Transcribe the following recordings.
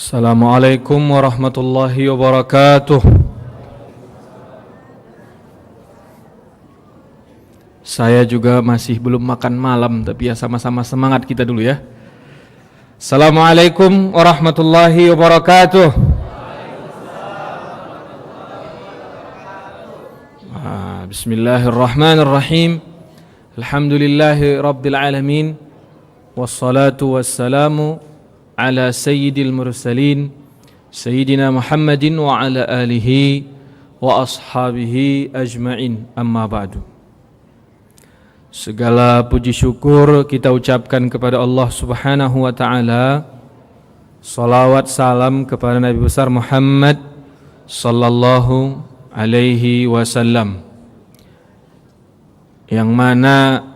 Assalamualaikum warahmatullahi wabarakatuh. Saya juga masih belum makan malam, tapi ya sama-sama semangat kita dulu ya. Assalamualaikum warahmatullahi wabarakatuh. Bismillahirrahmanirrahim. Alhamdulillahi rabbil alamin. Wassalatu wassalamu ala sayyidil mursalin sayyidina Muhammadin wa ala alihi wa ashabihi ajma'in, amma ba'du. Segala puji syukur kita ucapkan kepada Allah Subhanahu wa ta'ala. Salawat salam kepada Nabi besar Muhammad sallallahu alaihi wasallam, yang mana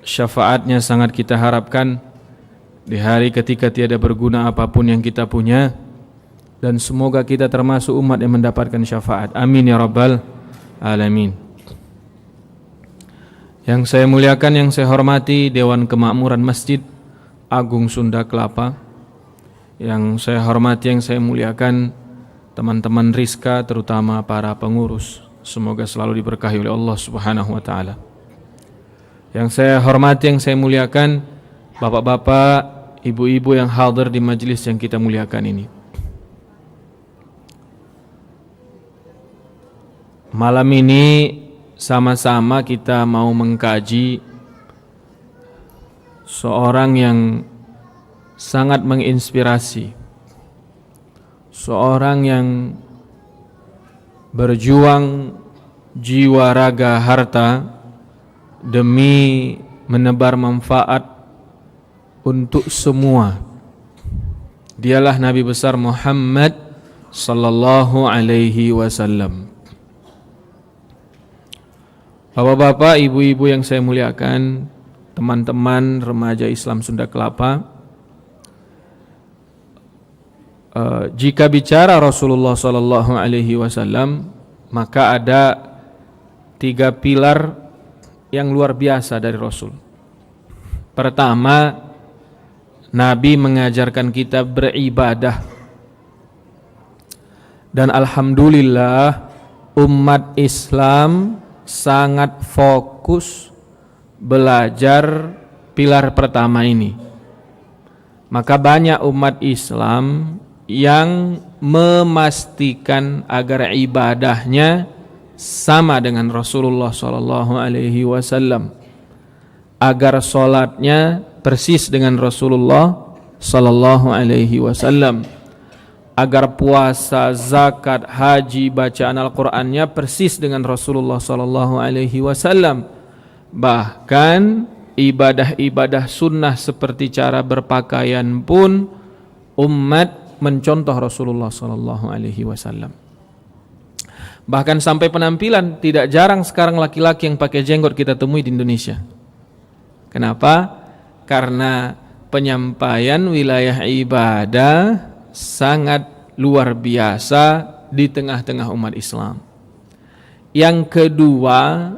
syafaatnya sangat kita harapkan di hari ketika tiada berguna apapun yang kita punya, dan semoga kita termasuk umat yang mendapatkan syafaat. Amin ya rabbal alamin. Yang saya muliakan, yang saya hormati Dewan Kemakmuran Masjid Agung Sunda Kelapa. Yang saya hormati, yang saya muliakan teman-teman Rizka, terutama para pengurus. Semoga selalu diberkahi oleh Allah Subhanahu wa ta'ala. Yang saya hormati, yang saya muliakan bapak-bapak, ibu-ibu yang hadir di majelis yang kita muliakan ini. Malam ini sama-sama kita mau mengkaji seorang yang sangat menginspirasi, seorang yang berjuang jiwa raga harta demi menebar manfaat untuk semua. Dialah Nabi besar Muhammad sallallahu alaihi wasallam. Bapak-bapak, ibu-ibu yang saya muliakan, teman-teman remaja Islam Sunda Kelapa, jika bicara Rasulullah sallallahu alaihi wasallam, maka ada 3 pilar yang luar biasa dari Rasul. Pertama, Nabi mengajarkan kita beribadah. Dan alhamdulillah umat Islam sangat fokus belajar pilar pertama ini. Maka banyak umat Islam yang memastikan agar ibadahnya sama dengan Rasulullah sallallahu alaihi wasallam, agar salatnya persis dengan Rasulullah sallallahu alaihi wasallam, agar puasa, zakat, haji, bacaan Al-Qur'annya persis dengan Rasulullah sallallahu alaihi wasallam. Bahkan ibadah-ibadah sunnah seperti cara berpakaian pun umat mencontoh Rasulullah sallallahu alaihi wasallam. Bahkan sampai penampilan, tidak jarang sekarang laki-laki yang pakai jenggot kita temui di Indonesia. Kenapa? Karena penyampaian wilayah ibadah sangat luar biasa di tengah-tengah umat Islam. Yang kedua,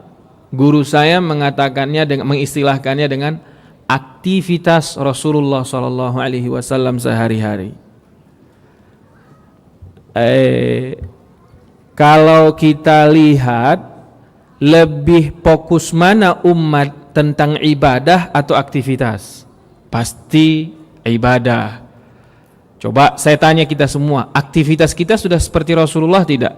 guru saya mengatakannya mengistilahkannya dengan aktivitas Rasulullah sallallahu alaihi wasallam sehari-hari. Kalau kita lihat, lebih fokus mana umat tentang ibadah atau aktivitas? Pasti ibadah. Coba saya tanya kita semua, aktivitas kita sudah seperti Rasulullah tidak?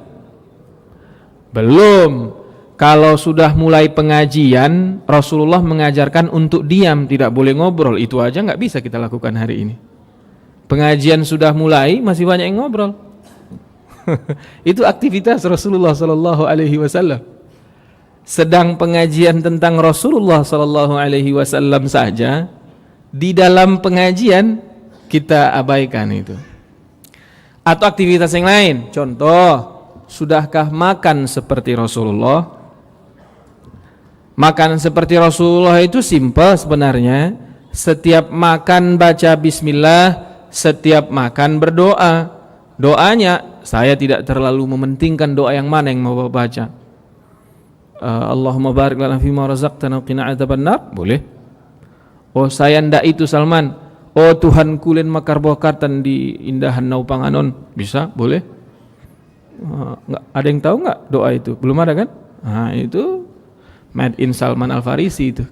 Belum. Kalau sudah mulai pengajian, Rasulullah mengajarkan untuk diam, tidak boleh ngobrol. Itu aja nggak bisa kita lakukan hari ini. Pengajian sudah mulai, masih banyak yang ngobrol. Itu aktivitas Rasulullah sallallahu alaihi wasallam. Sedang pengajian tentang Rasulullah sallallahu alaihi wasallam saja, di dalam pengajian kita abaikan itu. Atau aktivitas yang lain. Contoh, sudahkah makan seperti Rasulullah? Makan seperti Rasulullah itu simpel sebenarnya. Setiap makan baca bismillah, setiap makan berdoa. Doanya, saya tidak terlalu mementingkan doa yang mana yang mau baca. Allahumma barik lana fima razaqtana wa qina adzabannar, boleh. Oh saya ndak itu Salman, Oh Tuhan kulen makar bokatan di indahan nau panganon, bisa, boleh. Nggak ada yang tahu nggak doa itu? Belum ada kan? Nah itu made in Salman Al Farisi itu.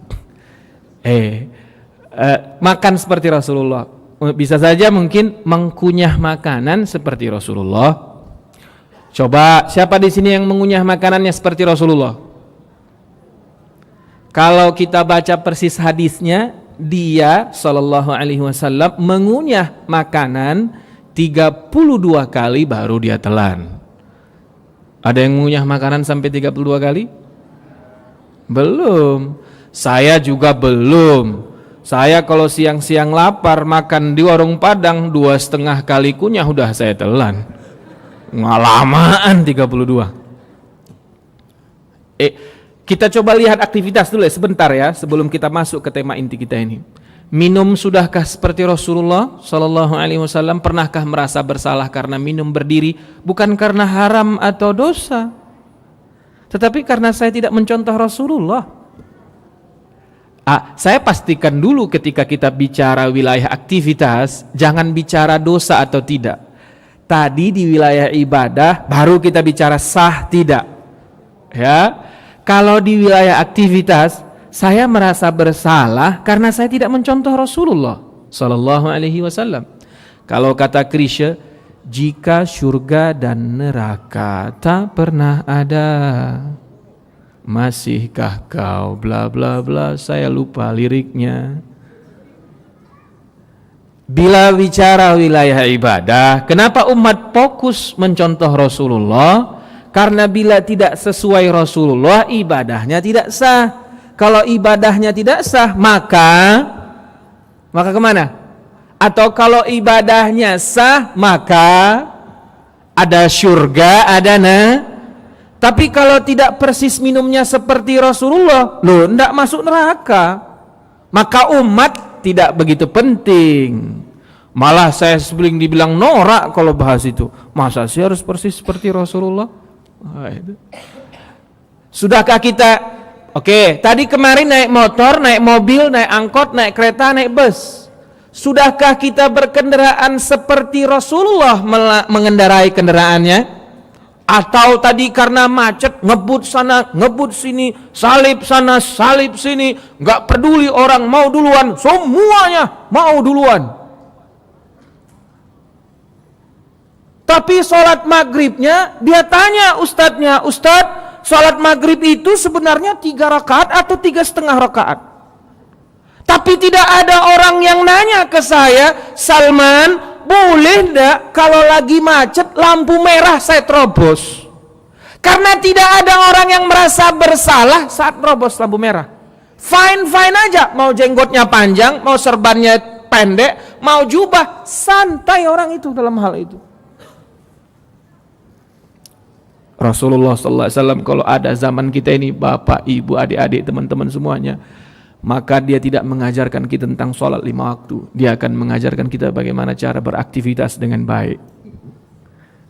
Makan seperti Rasulullah. Bisa saja mungkin mengkunyah makanan seperti Rasulullah. Coba siapa di sini yang mengunyah makanannya seperti Rasulullah? Kalau kita baca persis hadisnya, dia sallallahu alaihi wasallam mengunyah makanan 32 kali baru dia telan. Ada yang mengunyah makanan sampai 32 kali? Belum. Saya juga belum. Saya kalau siang-siang lapar makan di warung Padang 2,5 kali kunyah udah saya telan. Ngalamaan 32. Kita coba lihat aktivitas dulu sebentar ya sebelum kita masuk ke tema inti kita ini. Minum sudahkah seperti Rasulullah sallallahu alaihi wasallam? Pernahkah merasa bersalah karena minum berdiri bukan karena haram atau dosa, tetapi karena saya tidak mencontoh Rasulullah? Saya pastikan dulu ketika kita bicara wilayah aktivitas, jangan bicara dosa atau tidak. Tadi di wilayah ibadah baru kita bicara sah tidak. Ya. Kalau di wilayah aktivitas, saya merasa bersalah karena saya tidak mencontoh Rasulullah sallallahu alaihi wasallam. Kalau kata Krisya, jika surga dan neraka tak pernah ada, masihkah kau bla bla bla, saya lupa liriknya. Bila bicara wilayah ibadah, kenapa umat fokus mencontoh Rasulullah? Karena bila tidak sesuai Rasulullah, ibadahnya tidak sah. Kalau ibadahnya tidak sah, maka kemana? Atau kalau ibadahnya sah, maka ada surga, ada Tapi kalau tidak persis minumnya seperti Rasulullah, enggak masuk neraka. Maka umat tidak begitu penting. Malah saya sering dibilang norak kalau bahas itu. Masa sih harus persis seperti Rasulullah? Sudahkah kita tadi kemarin naik motor, naik mobil, naik angkot, naik kereta, naik bus. Sudahkah kita berkendaraan seperti Rasulullah mengendarai kendaraannya? Atau tadi karena macet ngebut sana, ngebut sini, salib sana, salib sini, nggak peduli orang mau duluan, semuanya mau duluan. Tapi sholat maghribnya dia tanya ustadznya, Ustadz, sholat maghrib itu sebenarnya 3 rakaat atau 3,5 rakaat? Tapi tidak ada orang yang nanya ke saya, Salman, boleh enggak kalau lagi macet lampu merah saya terobos? Karena tidak ada orang yang merasa bersalah saat terobos lampu merah. Fine aja, mau jenggotnya panjang, mau serbannya pendek, mau jubah, santai orang itu dalam hal itu. Rasulullah sallallahu alaihi wasallam kalau ada zaman kita ini, bapak, ibu, adik-adik, teman-teman semuanya, maka dia tidak mengajarkan kita tentang sholat 5 waktu. Dia akan mengajarkan kita bagaimana cara beraktivitas dengan baik.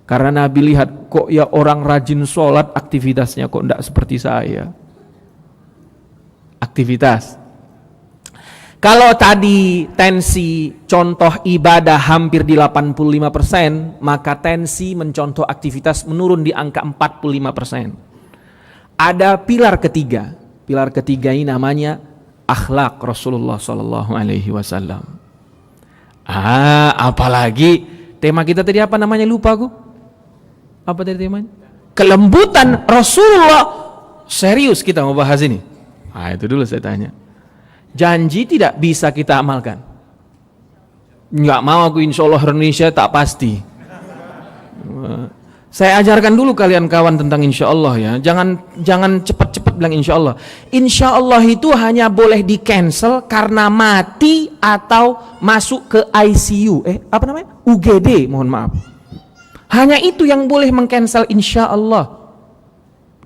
Karena Nabi lihat, kok ya orang rajin sholat, aktivitasnya kok tidak seperti saya. Aktivitas. Kalau tadi tensi contoh ibadah hampir di 85%, maka tensi mencontoh aktivitas menurun di angka 45%. Ada pilar ketiga. Pilar ketiga ini namanya akhlak Rasulullah sallallahu alaihi wasallam. Apalagi tema kita tadi apa namanya? Lupa aku. Apa tadi temanya? Kelembutan Rasulullah. Serius kita mau bahas ini? Itu dulu saya tanya. Janji tidak bisa kita amalkan. Nggak mau aku insya Allah Indonesia tak pasti. Saya ajarkan dulu kalian kawan tentang insya Allah ya. Jangan cepat-cepat bilang insya Allah. Insya Allah itu hanya boleh di cancel karena mati atau masuk ke ICU. UGD, mohon maaf. Hanya itu yang boleh meng-cancel insya Allah.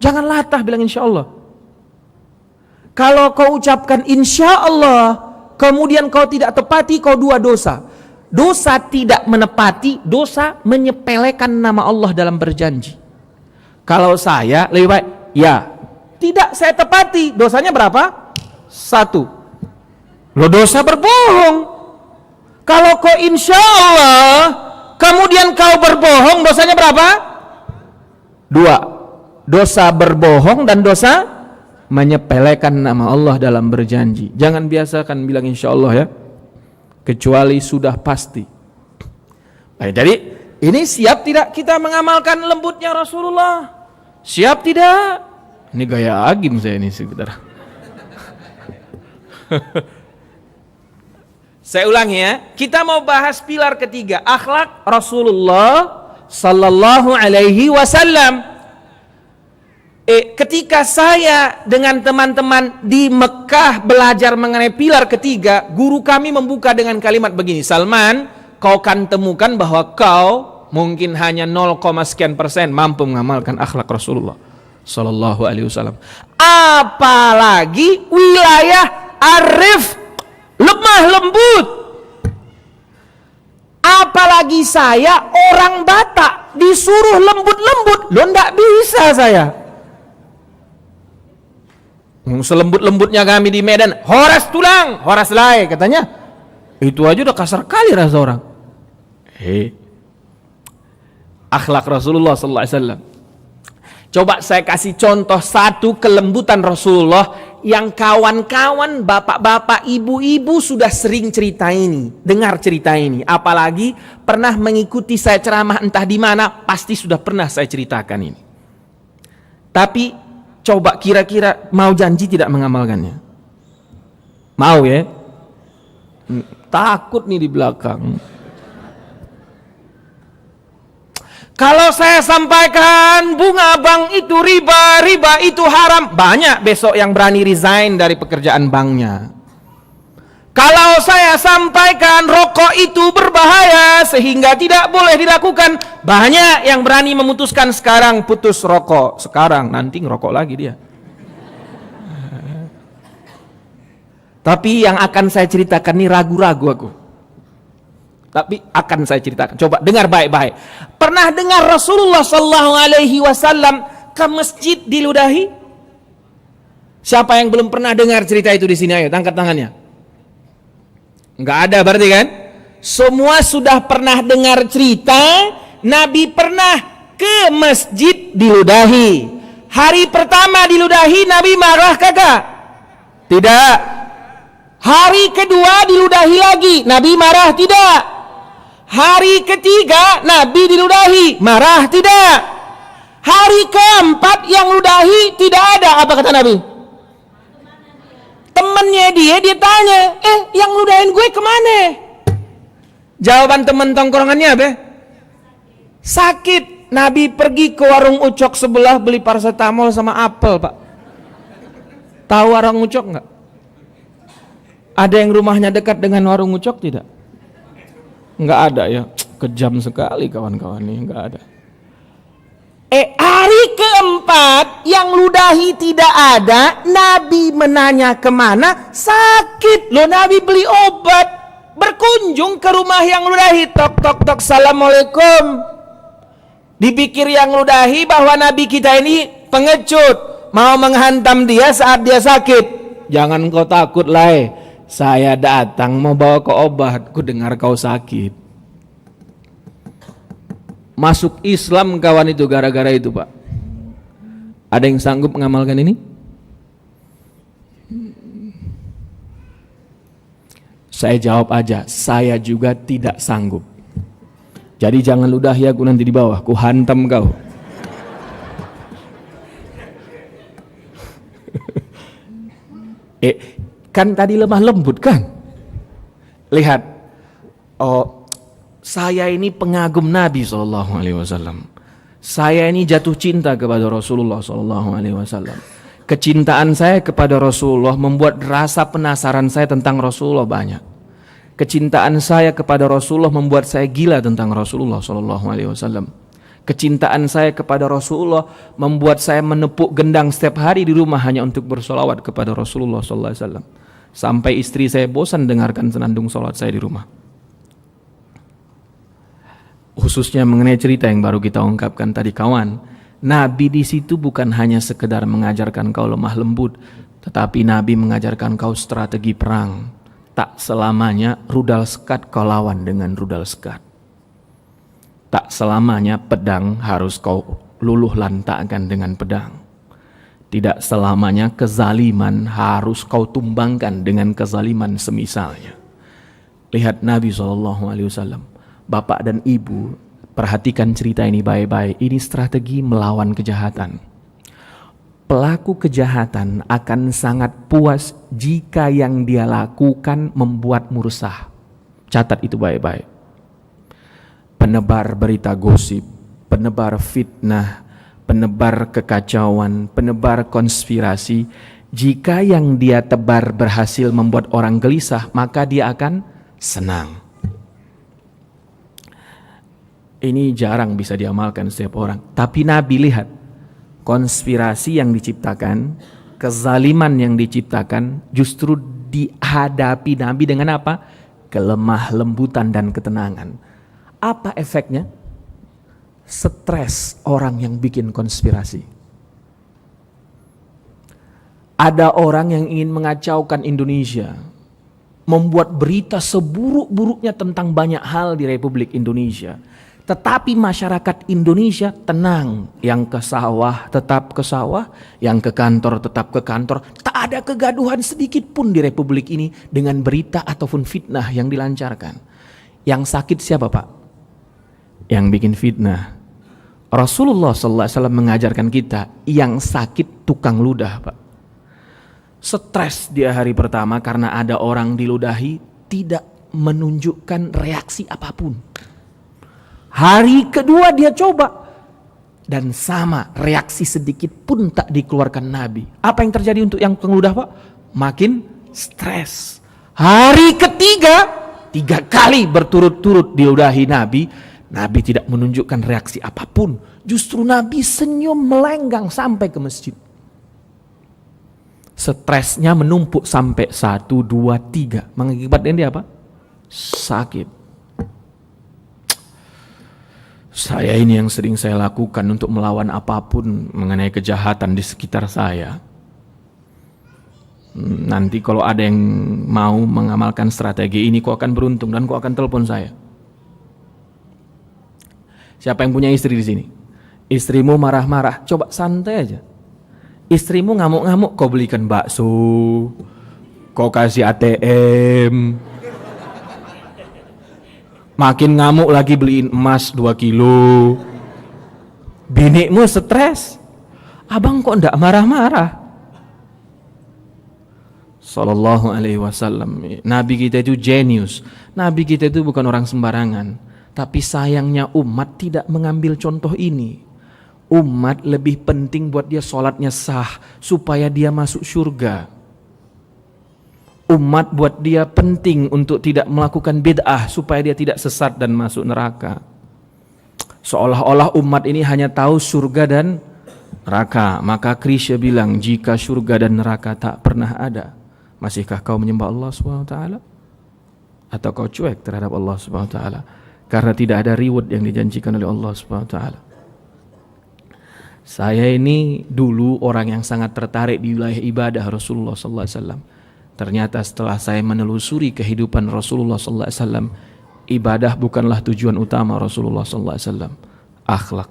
Jangan latah bilang insya Allah. Kalau kau ucapkan insya Allah, kemudian kau tidak tepati, kau 2 dosa. Dosa tidak menepati, dosa menyepelekan nama Allah dalam berjanji. Kalau saya lebih baik, ya tidak saya tepati, dosanya berapa? 1. Lo dosa berbohong. Kalau kau insya Allah kemudian kau berbohong, dosanya berapa? 2. Dosa berbohong dan dosa menyepelekan nama Allah dalam berjanji. Jangan biasakan bilang insya Allah ya, kecuali sudah pasti. Baik, jadi ini siap tidak kita mengamalkan lembutnya Rasulullah? Siap tidak? Ini gaya agim saya ini sekitar. Saya ulangi ya, kita mau bahas pilar ketiga, akhlak Rasulullah sallallahu alaihi wasallam. Ketika saya dengan teman-teman di Mekah belajar mengenai pilar ketiga, guru kami membuka dengan kalimat begini, Salman, kau kan temukan bahwa kau mungkin hanya 0, sekian persen mampu mengamalkan akhlak Rasulullah sallallahu alaihi wasallam. Apalagi wilayah arif, lemah lembut. Apalagi saya orang Batak disuruh lembut-lembut, lo ndak bisa saya. Selembut-lembutnya kami di Medan, horas tulang, horas lai katanya. Itu aja udah kasar kali rasa orang. Akhlak Rasulullah sallallahu alaihi wasallam. Coba saya kasih contoh satu kelembutan Rasulullah yang kawan-kawan, bapak-bapak, ibu-ibu sudah sering cerita ini, dengar cerita ini. Apalagi pernah mengikuti saya ceramah entah di mana, pasti sudah pernah saya ceritakan ini. Tapi coba kira-kira mau janji tidak mengamalkannya? Mau ya? Takut nih di belakang. Kalau saya sampaikan bunga bank itu riba, riba itu haram, banyak besok yang berani resign dari pekerjaan banknya. Kalau saya sampaikan rokok itu berbahaya sehingga tidak boleh dilakukan, banyak yang berani memutuskan sekarang putus rokok. Sekarang, nanti ngerokok lagi dia. Tapi yang akan saya ceritakan ini ragu-ragu aku. Tapi akan saya ceritakan. Coba dengar baik-baik. Pernah dengar Rasulullah sallallahu alaihi wasallam ke masjid diludahi? Siapa yang belum pernah dengar cerita itu di sini? Ayo, angkat tangannya. Enggak ada berarti kan? Semua sudah pernah dengar cerita Nabi pernah ke masjid diludahi. Hari pertama diludahi Nabi marah kagak? Tidak. Hari kedua diludahi lagi, Nabi marah tidak? Hari ketiga Nabi diludahi, marah tidak? Hari keempat yang ludahi tidak ada, apa kata Nabi? Temennya dia tanya, yang ludahin gue kemana? Jawaban teman tongkrongannya apa? Sakit. Nabi pergi ke warung ucok sebelah beli paracetamol sama apel, Pak. Tahu warung ucok nggak? Ada yang rumahnya dekat dengan warung ucok tidak? Nggak ada ya, kejam sekali kawan-kawan ini, nggak ada. Hari keempat yang ludahi tidak ada, Nabi menanya kemana? Sakit loh, Nabi beli obat. Berkunjung ke rumah yang ludahi, tok tok tok, assalamualaikum. Dipikir yang ludahi bahwa Nabi kita ini pengecut, mau menghantam dia saat dia sakit. Jangan kau takut lah, saya datang mau bawa kau obat, ku dengar kau sakit. Masuk Islam kawan itu gara-gara itu, Pak. Ada yang sanggup mengamalkan ini? Saya jawab aja, saya juga tidak sanggup. Jadi jangan ludahi aku nanti di bawah, ku hantam kau. Kan tadi lemah lembut kan? Lihat, saya ini pengagum Nabi SAW. Saya ini jatuh cinta kepada Rasulullah SAW. Kecintaan saya kepada Rasulullah membuat rasa penasaran saya tentang Rasulullah banyak. Kecintaan saya kepada Rasulullah membuat saya gila tentang Rasulullah SAW. Kecintaan saya kepada Rasulullah membuat saya menepuk gendang setiap hari di rumah hanya untuk bersolawat kepada Rasulullah SAW. Sampai istri saya bosan dengarkan senandung solat saya di rumah. Khususnya mengenai cerita yang baru kita ungkapkan tadi kawan, Nabi di situ bukan hanya sekedar mengajarkan kau lemah lembut, tetapi Nabi mengajarkan kau strategi perang, tak selamanya rudal sekat kau lawan dengan rudal sekat. Tak selamanya pedang harus kau luluh lantakkan dengan pedang. Tidak selamanya kezaliman harus kau tumbangkan dengan kezaliman semisalnya. Lihat Nabi SAW, bapak dan ibu, perhatikan cerita ini baik-baik. Ini strategi melawan kejahatan. Pelaku kejahatan akan sangat puas jika yang dia lakukan membuatmu resah. Catat itu baik-baik. Penebar berita gosip, penebar fitnah, penebar kekacauan, penebar konspirasi, jika yang dia tebar berhasil membuat orang gelisah, maka dia akan senang. Ini jarang bisa diamalkan setiap orang. Tapi Nabi lihat, konspirasi yang diciptakan, kezaliman yang diciptakan, justru dihadapi Nabi dengan apa? Kelemah lembutan dan ketenangan. Apa efeknya? Stres orang yang bikin konspirasi. Ada orang yang ingin mengacaukan Indonesia, membuat berita seburuk-buruknya tentang banyak hal di Republik Indonesia. Tetapi masyarakat Indonesia tenang. Yang ke sawah tetap ke sawah, yang ke kantor tetap ke kantor. Tak ada kegaduhan sedikit pun di Republik ini dengan berita ataupun fitnah yang dilancarkan. Yang sakit siapa, Pak? Yang bikin fitnah. Rasulullah SAW mengajarkan kita, yang sakit tukang ludah, Pak. Stres dia hari pertama karena ada orang diludahi, tidak menunjukkan reaksi apapun. Hari kedua dia coba, dan sama, reaksi sedikit pun tak dikeluarkan Nabi. Apa yang terjadi untuk yang pengeludah, Pak? Makin stres. Hari ketiga, 3 kali berturut-turut diludahi Nabi, Nabi tidak menunjukkan reaksi apapun. Justru Nabi senyum melenggang sampai ke masjid. Stresnya menumpuk sampai 1, 2, 3. Mengakibatkan dia apa? Sakit. Saya ini yang sering saya lakukan untuk melawan apapun mengenai kejahatan di sekitar saya. Nanti kalau ada yang mau mengamalkan strategi ini, kau akan beruntung dan kau akan telepon saya. Siapa yang punya istri di sini? Istrimu marah-marah, coba santai aja. Istrimu ngamuk-ngamuk, kau belikan bakso, kau kasih ATM. Makin ngamuk lagi beliin emas 2 kilo. Binikmu stres, abang kok ndak marah-marah? Sallallahu alaihi wasallam. Nabi kita itu jenius. Nabi kita itu bukan orang sembarangan. Tapi sayangnya umat tidak mengambil contoh ini. Umat lebih penting buat dia sholatnya sah supaya dia masuk surga. Umat buat dia penting untuk tidak melakukan bid'ah supaya dia tidak sesat dan masuk neraka. Seolah-olah umat ini hanya tahu surga dan neraka. Maka Krisya bilang, jika surga dan neraka tak pernah ada, masihkah kau menyembah Allah SWT? Atau kau cuek terhadap Allah SWT? Karena tidak ada reward yang dijanjikan oleh Allah SWT. Saya ini dulu orang yang sangat tertarik di wilayah ibadah Rasulullah SAW. Ternyata setelah saya menelusuri kehidupan Rasulullah SAW, ibadah bukanlah tujuan utama Rasulullah SAW. Akhlak.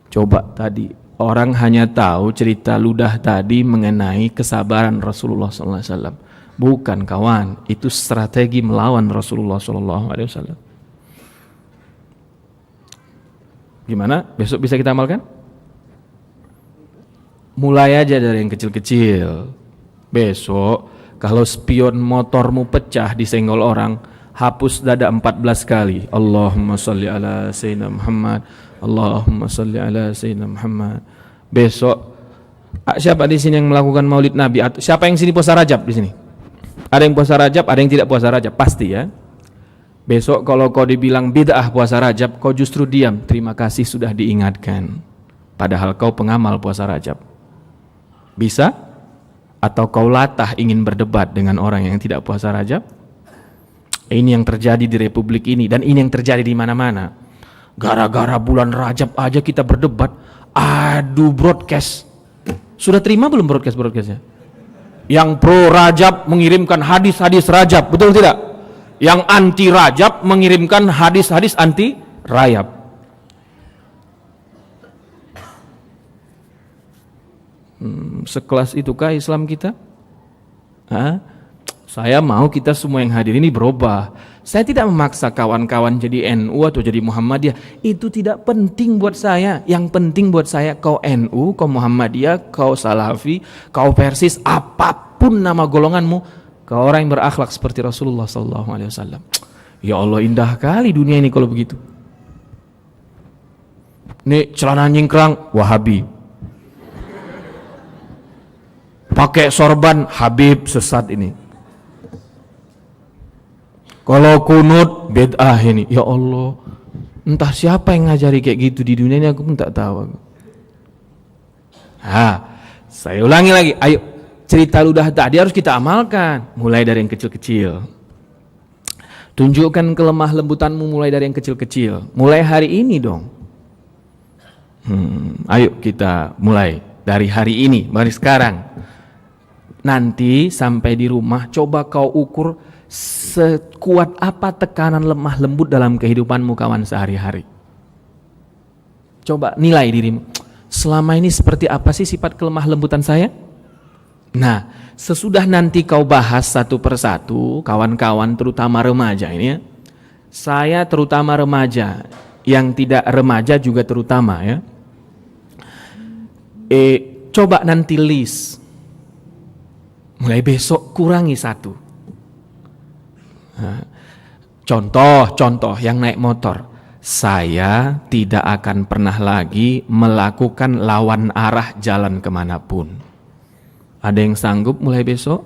Coba tadi, orang hanya tahu cerita ludah tadi mengenai kesabaran Rasulullah SAW. Bukan kawan, itu strategi melawan Rasulullah SAW. Gimana? Besok bisa kita amalkan? Mulai aja dari yang kecil-kecil. Besok kalau spion motormu pecah disenggol orang, hapus dada 14 kali. Allahumma salli ala Sayyidina Muhammad, Allahumma salli ala Sayyidina Muhammad. Besok siapa di sini yang melakukan Maulid Nabi? Siapa yang sini puasa Rajab di sini? Ada yang puasa Rajab, ada yang tidak puasa Rajab, pasti ya. Besok kalau kau dibilang bid'ah puasa Rajab, kau justru diam. Terima kasih sudah diingatkan. Padahal kau pengamal puasa Rajab. Bisa? Atau kau latah ingin berdebat dengan orang yang tidak puasa Rajab? Ini yang terjadi di Republik ini, dan ini yang terjadi di mana-mana. Gara-gara bulan Rajab aja kita berdebat. Aduh, broadcast. Sudah terima belum broadcast-broadcastnya? Yang pro Rajab mengirimkan hadis-hadis Rajab, betul tidak? Yang anti Rajab mengirimkan hadis-hadis anti Rajab. Sekelas itukah Islam kita? Saya mau kita semua yang hadir ini berubah. Saya tidak memaksa kawan-kawan jadi NU atau jadi Muhammadiyah. Itu tidak penting buat saya. Yang penting buat saya, kau NU, kau Muhammadiyah, kau Salafi, kau Persis, apapun nama golonganmu, kau orang yang berakhlak seperti Rasulullah SAW. Ya Allah, indah kali dunia ini kalau begitu. Nih celana nyingkrang, Wahabi. Pakai sorban, Habib, sesat ini. Kalau kunut, bid'ah ini. Ya Allah, entah siapa yang ngajari kayak gitu di dunia ini, aku pun tak tahu. Saya ulangi lagi. Ayo, cerita ludah tadi harus kita amalkan. Mulai dari yang kecil-kecil. Tunjukkan kelemah lembutanmu mulai dari yang kecil-kecil. Mulai hari ini dong. Ayo kita mulai dari hari ini, mari sekarang. Nanti sampai di rumah, coba kau ukur sekuat apa tekanan lemah lembut dalam kehidupanmu kawan sehari-hari. Coba nilai dirimu. Selama ini seperti apa sih sifat kelemah lembutan saya? Nah, sesudah nanti kau bahas satu persatu, kawan-kawan terutama remaja ini ya. Saya terutama remaja, yang tidak remaja juga terutama ya. Coba nanti list. Mulai besok kurangi satu. Contoh yang naik motor. Saya tidak akan pernah lagi melakukan lawan arah jalan kemanapun. Ada yang sanggup mulai besok?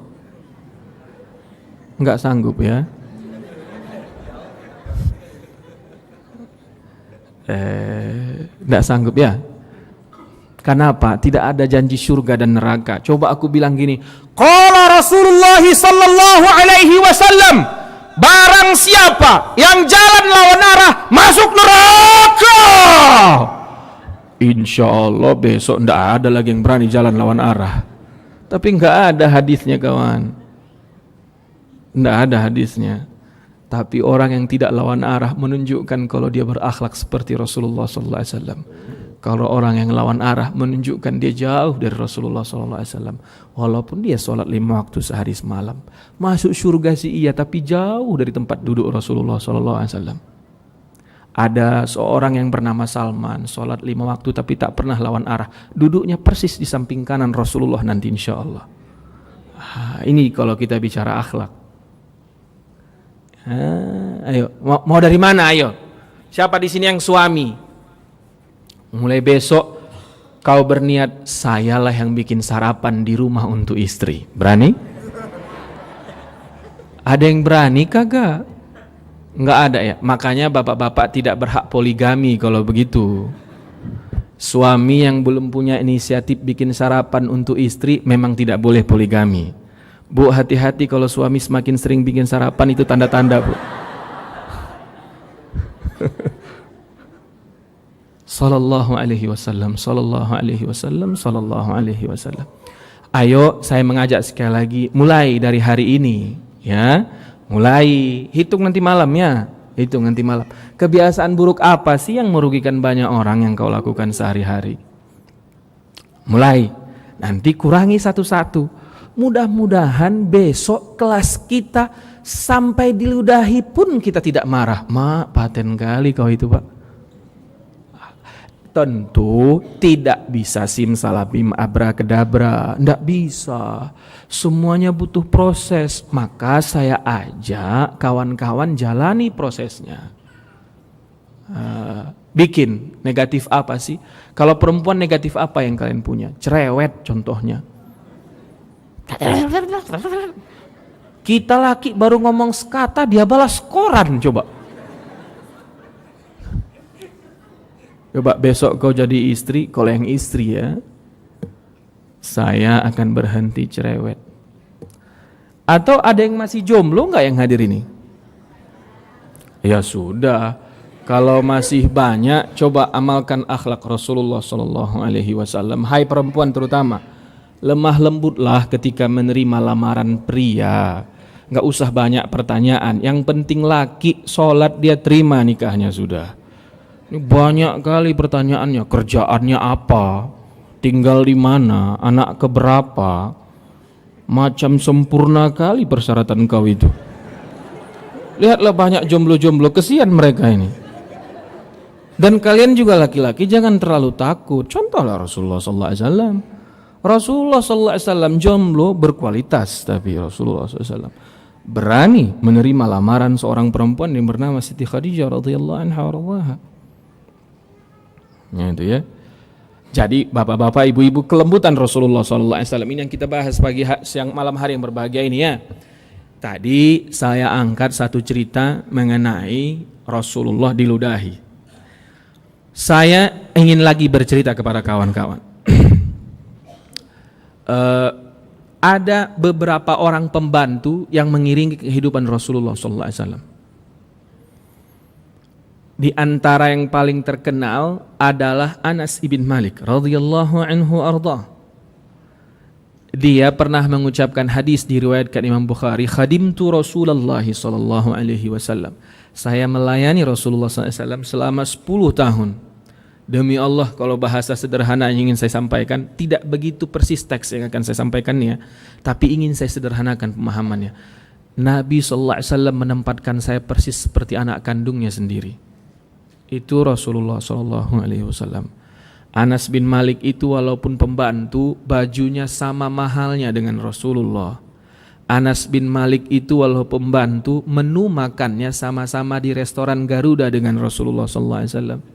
Enggak sanggup ya? Enggak sanggup ya? Kenapa? Tidak ada janji surga dan neraka. Coba aku bilang gini, qala Rasulullah sallallahu alaihi wasallam, barang siapa yang jalan lawan arah masuk neraka. Insya Allah besok tidak ada lagi yang berani jalan lawan arah. Tapi nggak ada hadisnya kawan. Tidak ada hadisnya. Tapi orang yang tidak lawan arah menunjukkan kalau dia berakhlak seperti Rasulullah sallallahu alaihi wasallam. Kalau orang yang lawan arah menunjukkan dia jauh dari Rasulullah SAW. Walaupun dia sholat 5 waktu sehari semalam. Masuk surga sih iya, tapi jauh dari tempat duduk Rasulullah SAW. Ada seorang yang bernama Salman, sholat 5 waktu tapi tak pernah lawan arah. Duduknya persis di samping kanan Rasulullah nanti insya Allah. Ini kalau kita bicara akhlak. Ayo, mau dari mana ayo? Siapa di sini yang suami? Mulai besok kau berniat, sayalah yang bikin sarapan di rumah untuk istri. Berani? Ada yang berani kagak? Enggak ada ya. Makanya bapak-bapak tidak berhak poligami kalau begitu. Suami yang belum punya inisiatif bikin sarapan untuk istri memang tidak boleh poligami. Bu, hati-hati kalau suami semakin sering bikin sarapan, itu tanda-tanda, Bu. Sallallahu alaihi wasallam, sallallahu alaihi wasallam, sallallahu alaihi wasallam. Ayo, saya mengajak sekali lagi, mulai dari hari ini, ya. Mulai, hitung nanti malam ya. Hitung nanti malam. Kebiasaan buruk apa sih yang merugikan banyak orang yang kau lakukan sehari-hari? Mulai, nanti kurangi satu-satu. Mudah-mudahan besok kelas kita sampai diludahi pun kita tidak marah. Mak, paten kali kau itu, Pak. Tentu tidak bisa simsalabim abrakadabra, tidak bisa. Semuanya butuh proses. Maka saya ajak kawan-kawan jalani prosesnya. Bikin negatif apa sih? Kalau perempuan negatif apa yang kalian punya? Cerewet contohnya. Kita laki baru ngomong sekata dia balas koran, coba. Coba besok kau jadi istri, kalau yang istri ya, saya akan berhenti cerewet. Atau ada yang masih jomblo nggak yang hadir ini? Ya sudah, kalau masih banyak, coba amalkan akhlak Rasulullah SAW. Hai perempuan terutama, lemah lembutlah ketika menerima lamaran pria. Nggak usah banyak pertanyaan. Yang penting laki sholat dia terima nikahnya sudah. Ini banyak kali pertanyaannya. Kerjaannya apa? Tinggal di mana? Anak keberapa? Macam sempurna kali persyaratan kau itu. Lihatlah banyak jomblo-jomblo, kesian mereka ini. Dan kalian juga laki-laki jangan terlalu takut. Contohlah Rasulullah SAW. Rasulullah SAW jomblo berkualitas, tapi Rasulullah SAW berani menerima lamaran seorang perempuan yang bernama Siti Khadijah radhiyallahu anha warḍaha. Ya, itu ya. Jadi bapak-bapak, ibu-ibu, kelembutan Rasulullah SAW ini yang kita bahas pagi siang malam hari yang berbahagia ini ya. Tadi saya angkat satu cerita mengenai Rasulullah diludahi. Saya ingin lagi bercerita kepada kawan-kawan. Ada beberapa orang pembantu yang mengiringi kehidupan Rasulullah SAW. Di antara yang paling terkenal adalah Anas ibn Malik radhiyallahu anhu arda. Dia pernah mengucapkan hadis diriwayatkan Imam Bukhari, khadimtu Rasulullah sallallahu alaihi wasallam. Saya melayani Rasulullah SAW selama 10 tahun. Demi Allah, kalau bahasa sederhana yang ingin saya sampaikan, tidak begitu persis teks yang akan saya sampaikan ya, tapi ingin saya sederhanakan pemahamannya. Nabi SAW menempatkan saya persis seperti anak kandungnya sendiri. Itu Rasulullah SAW. Anas bin Malik itu walaupun pembantu, bajunya sama mahalnya dengan Rasulullah. Anas bin Malik itu walaupun pembantu, menu makannya sama-sama di restoran Garuda dengan Rasulullah SAW.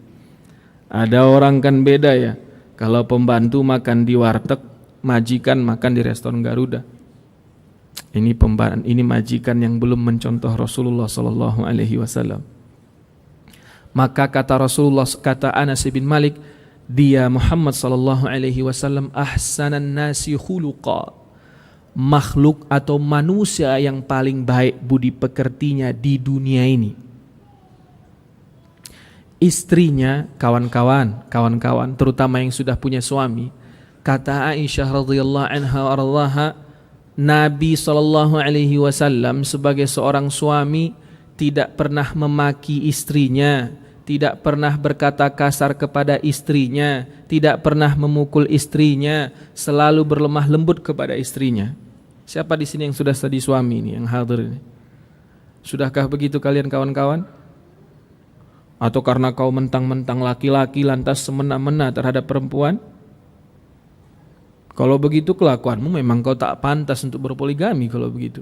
Ada orang kan beda ya, kalau pembantu makan di warteg, majikan makan di restoran Garuda. Ini majikan yang belum mencontoh Rasulullah sallallahu alaihi wasallam. Maka kata Rasulullah, kata Anas bin Malik, dia Muhammad sallallahu alaihi wasallam ahsanan nasi khuluqa, makhluk atau manusia yang paling baik budi pekertinya di dunia ini. Istrinya, kawan-kawan, terutama yang sudah punya suami, kata Aisyah radhiyallahu anha warḍaha, Nabi sallallahu alaihi wasallam sebagai seorang suami tidak pernah memaki istrinya, tidak pernah berkata kasar kepada istrinya, tidak pernah memukul istrinya, selalu berlemah lembut kepada istrinya. Siapa di sini yang sudah jadi suami ini, yang hadir ini? Sudahkah begitu kalian kawan-kawan? Atau karena kau mentang-mentang laki-laki lantas semena-mena terhadap perempuan? Kalau begitu kelakuanmu memang kau tak pantas untuk berpoligami kalau begitu.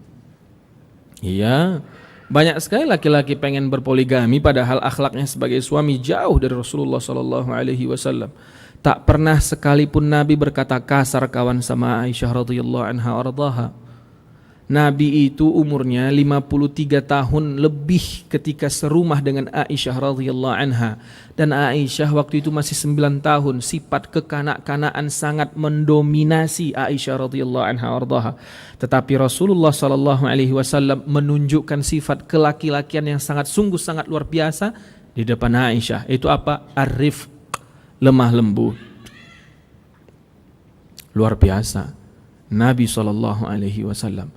Iya, banyak sekali laki-laki pengen berpoligami padahal akhlaknya sebagai suami jauh dari Rasulullah SAW. Tak pernah sekalipun Nabi berkata kasar kawan sama Aisyah radhiyallahu anha warḍaha. Nabi itu umurnya 53 tahun lebih ketika serumah dengan Aisyah radhiyallahu anha, dan Aisyah waktu itu masih 9 tahun. Sifat kekanak-kanaan sangat mendominasi Aisyah radhiyallahu anha warḍaha. Tetapi Rasulullah sallallahu alaihi wasallam menunjukkan sifat kelaki-lakian yang sungguh sangat luar biasa di depan Aisyah. Itu apa? Ar-rifq, lemah lembut. Luar biasa Nabi sallallahu alaihi wasallam.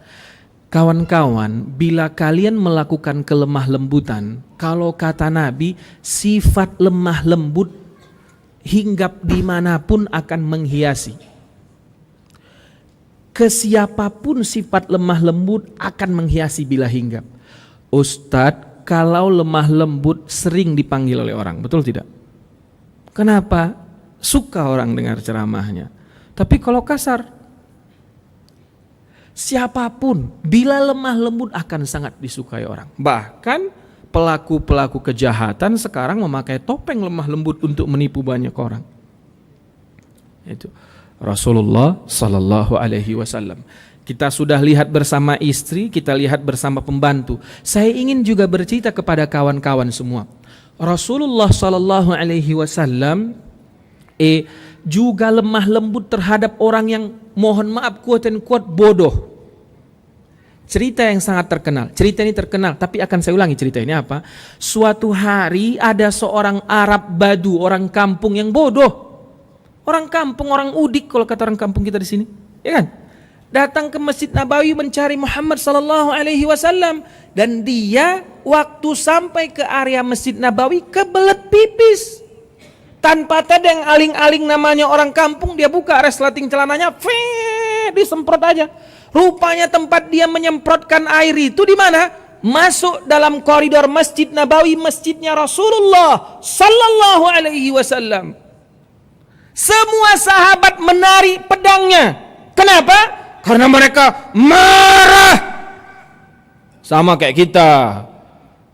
Kawan-kawan, bila kalian melakukan kelemah lembutan, kalau kata Nabi, sifat lemah lembut hinggap dimanapun akan menghiasi. Kesiapapun sifat lemah lembut akan menghiasi bila hinggap. Ustadz, kalau lemah lembut sering dipanggil oleh orang, betul tidak? Kenapa? Suka orang dengar ceramahnya. Tapi kalau kasar, siapapun bila lemah lembut akan sangat disukai orang. Bahkan pelaku-pelaku kejahatan sekarang memakai topeng lemah lembut untuk menipu banyak orang. Itu Rasulullah sallallahu alaihi wasallam. Kita sudah lihat bersama istri, kita lihat bersama pembantu. Saya ingin juga bercerita kepada kawan-kawan semua. Rasulullah sallallahu alaihi wasallam juga lemah lembut terhadap orang yang mohon maaf kuat bodoh. Cerita yang sangat terkenal. Cerita ini terkenal, tapi akan saya ulangi cerita ini apa? Suatu hari ada seorang Arab Badu, orang kampung yang bodoh. Orang kampung, orang udik kalau kata orang kampung kita di sini. Ya kan? Datang ke Masjid Nabawi mencari Muhammad sallallahu alaihi wasallam, dan dia waktu sampai ke area Masjid Nabawi kebelet pipis. Tanpa tedeng, aling-aling namanya orang kampung, dia buka resleting celananya, disemprot aja. Rupanya tempat dia menyemprotkan air itu di mana? Masuk dalam koridor Masjid Nabawi, masjidnya Rasulullah sallallahu alaihi wasallam. Semua sahabat menarik pedangnya. Kenapa? Karena mereka marah. Sama kayak kita.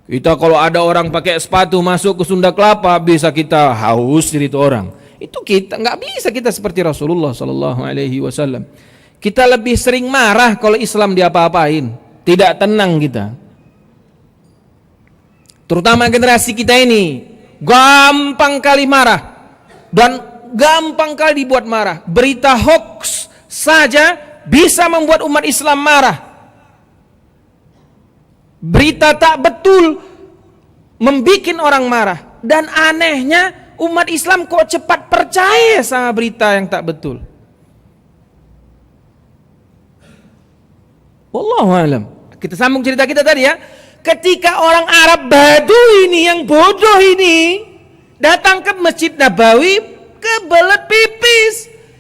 Kita kalau ada orang pakai sepatu masuk ke Sunda Kelapa, bisa kita haus diri itu orang. Itu kita nggak bisa kita seperti Rasulullah sallallahu alaihi wasallam. Kita lebih sering marah kalau Islam diapa-apain. Tidak tenang kita. Terutama generasi kita ini gampang kali marah dan gampang kali dibuat marah. Berita hoax saja bisa membuat umat Islam marah. Berita tak betul membuat orang marah. Dan anehnya umat Islam kok cepat percaya sama berita yang tak betul. Wallahu alam. Kita sambung cerita kita tadi ya. Ketika orang Arab Badu ini yang bodoh ini datang ke Masjid Nabawi, kebelet pipis.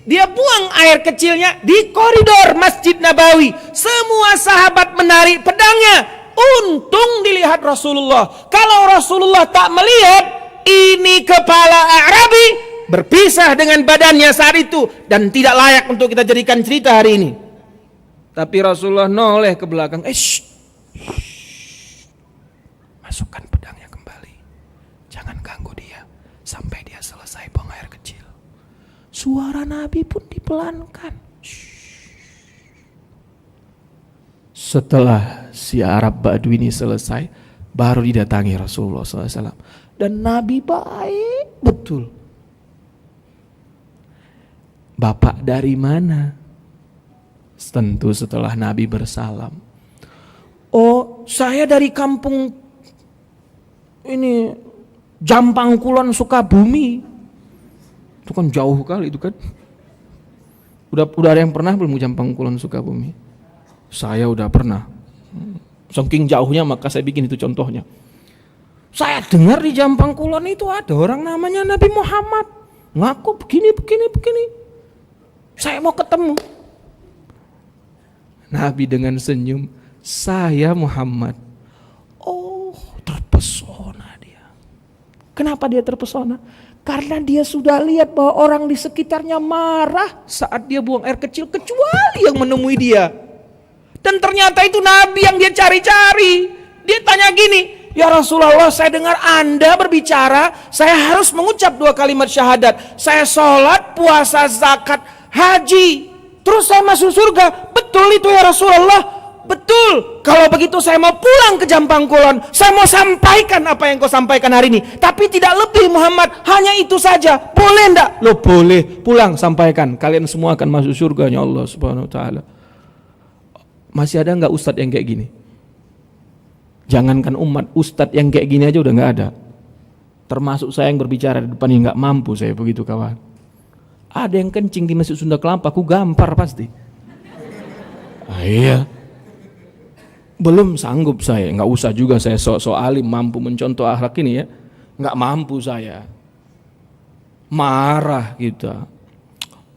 Dia buang air kecilnya di koridor Masjid Nabawi. Semua sahabat menarik pedangnya. Untung dilihat Rasulullah. Kalau Rasulullah tak melihat, ini kepala Arabi berpisah dengan badannya saat itu dan tidak layak untuk kita jadikan cerita hari ini. Tapi Rasulullah noleh ke belakang. Masukkan pedangnya kembali. Jangan ganggu dia sampai dia selesai buang air kecil. Suara Nabi pun dipelankan. Setelah si Arab Badu ini selesai, baru didatangi Rasulullah SAW. Dan Nabi baik betul. Bapak dari mana? Tentu setelah Nabi bersalam. Oh, saya dari kampung ini Jampang Kulon Sukabumi. Itu kan jauh kali itu kan. Udah ada yang pernah belum Jampang Kulon Sukabumi? Saya udah pernah. Saking jauhnya maka saya bikin itu contohnya. Saya dengar di Jampang Kulon itu ada orang namanya Nabi Muhammad. Ngaku begini. Saya mau ketemu. Nabi dengan senyum, saya Muhammad. Oh, terpesona dia. Kenapa dia terpesona? Karena dia sudah lihat bahwa orang di sekitarnya marah saat dia buang air kecil, kecuali yang menemui dia. Dan ternyata itu Nabi yang dia cari-cari. Dia tanya gini, ya Rasulullah, saya dengar Anda berbicara, saya harus mengucap 2 kalimat syahadat. Saya sholat, puasa, zakat, haji, terus saya masuk surga. Betul itu ya Rasulullah? Betul. Kalau begitu saya mau pulang ke Jampang Kulon. Saya mau sampaikan apa yang kau sampaikan hari ini. Tapi tidak lebih Muhammad, hanya itu saja. Boleh enggak? Loh boleh. Pulang sampaikan. Kalian semua akan masuk surganya Allah Subhanahu wa taala. Masih ada enggak ustadz yang kayak gini? Jangankan umat, ustadz yang kayak gini aja udah enggak ada. Termasuk saya yang berbicara di depan yang enggak mampu saya begitu kawan. Ada yang kencing di Masjid Sunda Kelapa, aku gampar pasti. Iya. Belum sanggup saya, nggak usah juga saya sok-sok alim mampu mencontoh akhlak ini ya, nggak mampu saya. Marah kita,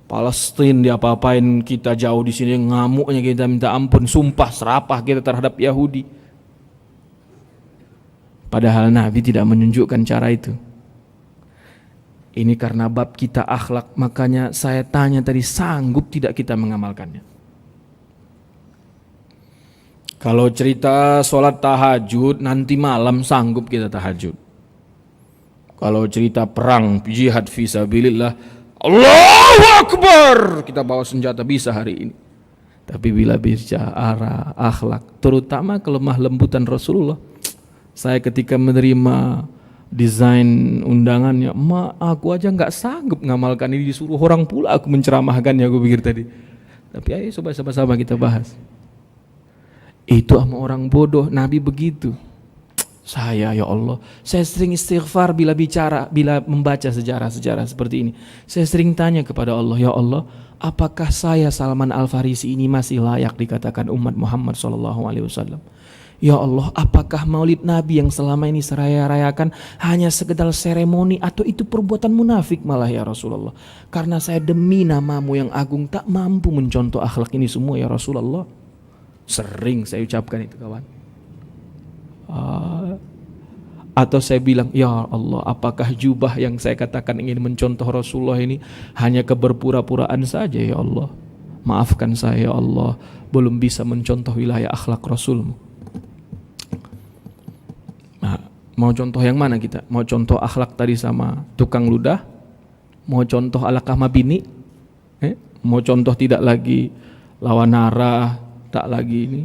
Palestina diapa-apain kita jauh di sini ngamuknya kita minta ampun, sumpah serapah kita terhadap Yahudi. Padahal Nabi tidak menunjukkan cara itu. Ini karena bab kita akhlak, makanya saya tanya tadi, sanggup tidak kita mengamalkannya? Kalau cerita sholat tahajud, nanti malam sanggup kita tahajud. Kalau cerita perang, jihad fisabilillah, Allahu Akbar, kita bawa senjata bisa hari ini. Tapi bila bicara akhlak, terutama kelemah lembutan Rasulullah, saya ketika menerima desain undangannya, aku aja nggak sanggup ngamalkan ini, disuruh orang pula aku menceramahkannya, aku pikir tadi. Tapi ayo coba sama-sama kita bahas. Itu sama orang bodoh, Nabi begitu. Saya, ya Allah, saya sering istighfar bila membaca sejarah-sejarah seperti ini. Saya sering tanya kepada Allah, ya Allah, apakah saya Salman Al-Farisi ini masih layak dikatakan umat Muhammad SAW? Ya Allah, apakah maulid Nabi yang selama ini saya rayakan hanya sekedar seremoni atau itu perbuatan munafik malah ya Rasulullah? Karena saya demi namamu yang agung tak mampu mencontoh akhlak ini semua ya Rasulullah. Sering saya ucapkan itu kawan. Atau saya bilang, ya Allah, apakah jubah yang saya katakan ingin mencontoh Rasulullah ini hanya keberpura-puraan saja ya Allah? Maafkan saya ya Allah, belum bisa mencontoh wilayah akhlak Rasulmu. Nah, mau contoh yang mana kita? Mau contoh akhlak tadi sama tukang ludah? Mau contoh ala kama bini? Mau contoh tidak lagi lawan arah, tak lagi ini?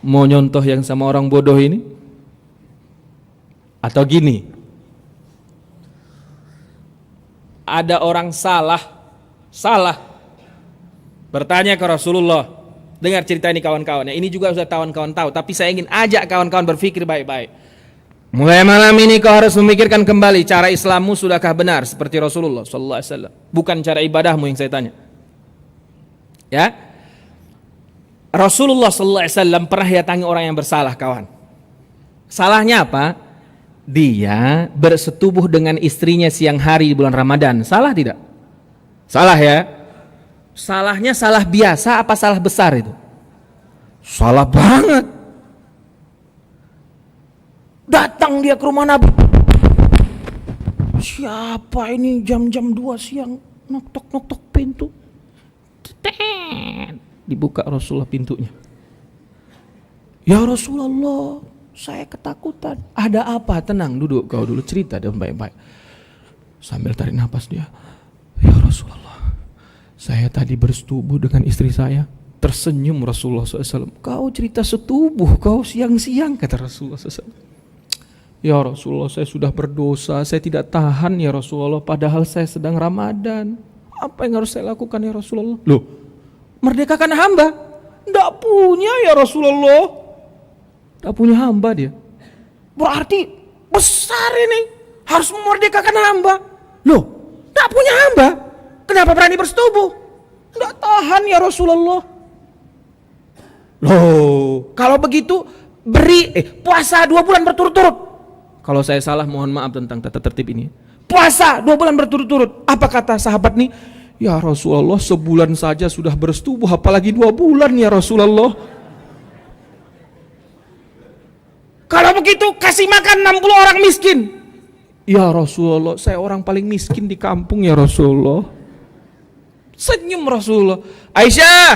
Mau nyontoh yang sama orang bodoh ini? Atau gini, ada orang salah bertanya ke Rasulullah. Dengar cerita ini kawan-kawan ya. Ini juga sudah kawan-kawan tahu, tapi saya ingin ajak kawan-kawan berpikir baik-baik. Mulai malam ini kau harus memikirkan kembali cara Islammu sudahkah benar seperti Rasulullah SAW. Bukan cara ibadahmu yang saya tanya. Ya, Rasulullah SAW pernah datangi orang yang bersalah kawan. Salahnya apa? Dia bersetubuh dengan istrinya siang hari di bulan Ramadan. Salah tidak? Salah ya. Salahnya salah biasa apa salah besar itu? Salah banget. Datang dia ke rumah Nabi. Siapa ini jam-jam 2 siang nok-tok pintu. Dibuka Rasulullah pintunya. Ya Rasulullah, saya ketakutan. Ada apa? Tenang, duduk kau dulu, cerita dengan baik-baik. Sambil tarik nafas dia. Ya Rasulullah, saya tadi bersetubuh dengan istri saya. Tersenyum Rasulullah SAW. Kau cerita setubuh, kau siang-siang, kata Rasulullah SAW. Ya Rasulullah, saya sudah berdosa, saya tidak tahan ya Rasulullah, padahal saya sedang Ramadan. Apa yang harus saya lakukan ya Rasulullah? Loh, merdekakan hamba. Tidak punya ya Rasulullah. Tak punya hamba dia. Berarti besar ini, harus memerdekakan hamba. Loh, tak punya hamba, kenapa berani bersetubuh? Tidak tahan ya Rasulullah. Loh, kalau begitu beri puasa 2 bulan berturut-turut. Kalau saya salah mohon maaf tentang tata tertib ini. Puasa 2 bulan berturut-turut. Apa kata sahabat nih? Ya Rasulullah, sebulan saja sudah bersetubuh, apalagi 2 bulan ya Rasulullah. Kalau begitu kasih makan 60 orang miskin. Ya Rasulullah, saya orang paling miskin di kampung ya Rasulullah. Senyum Rasulullah. Aisyah,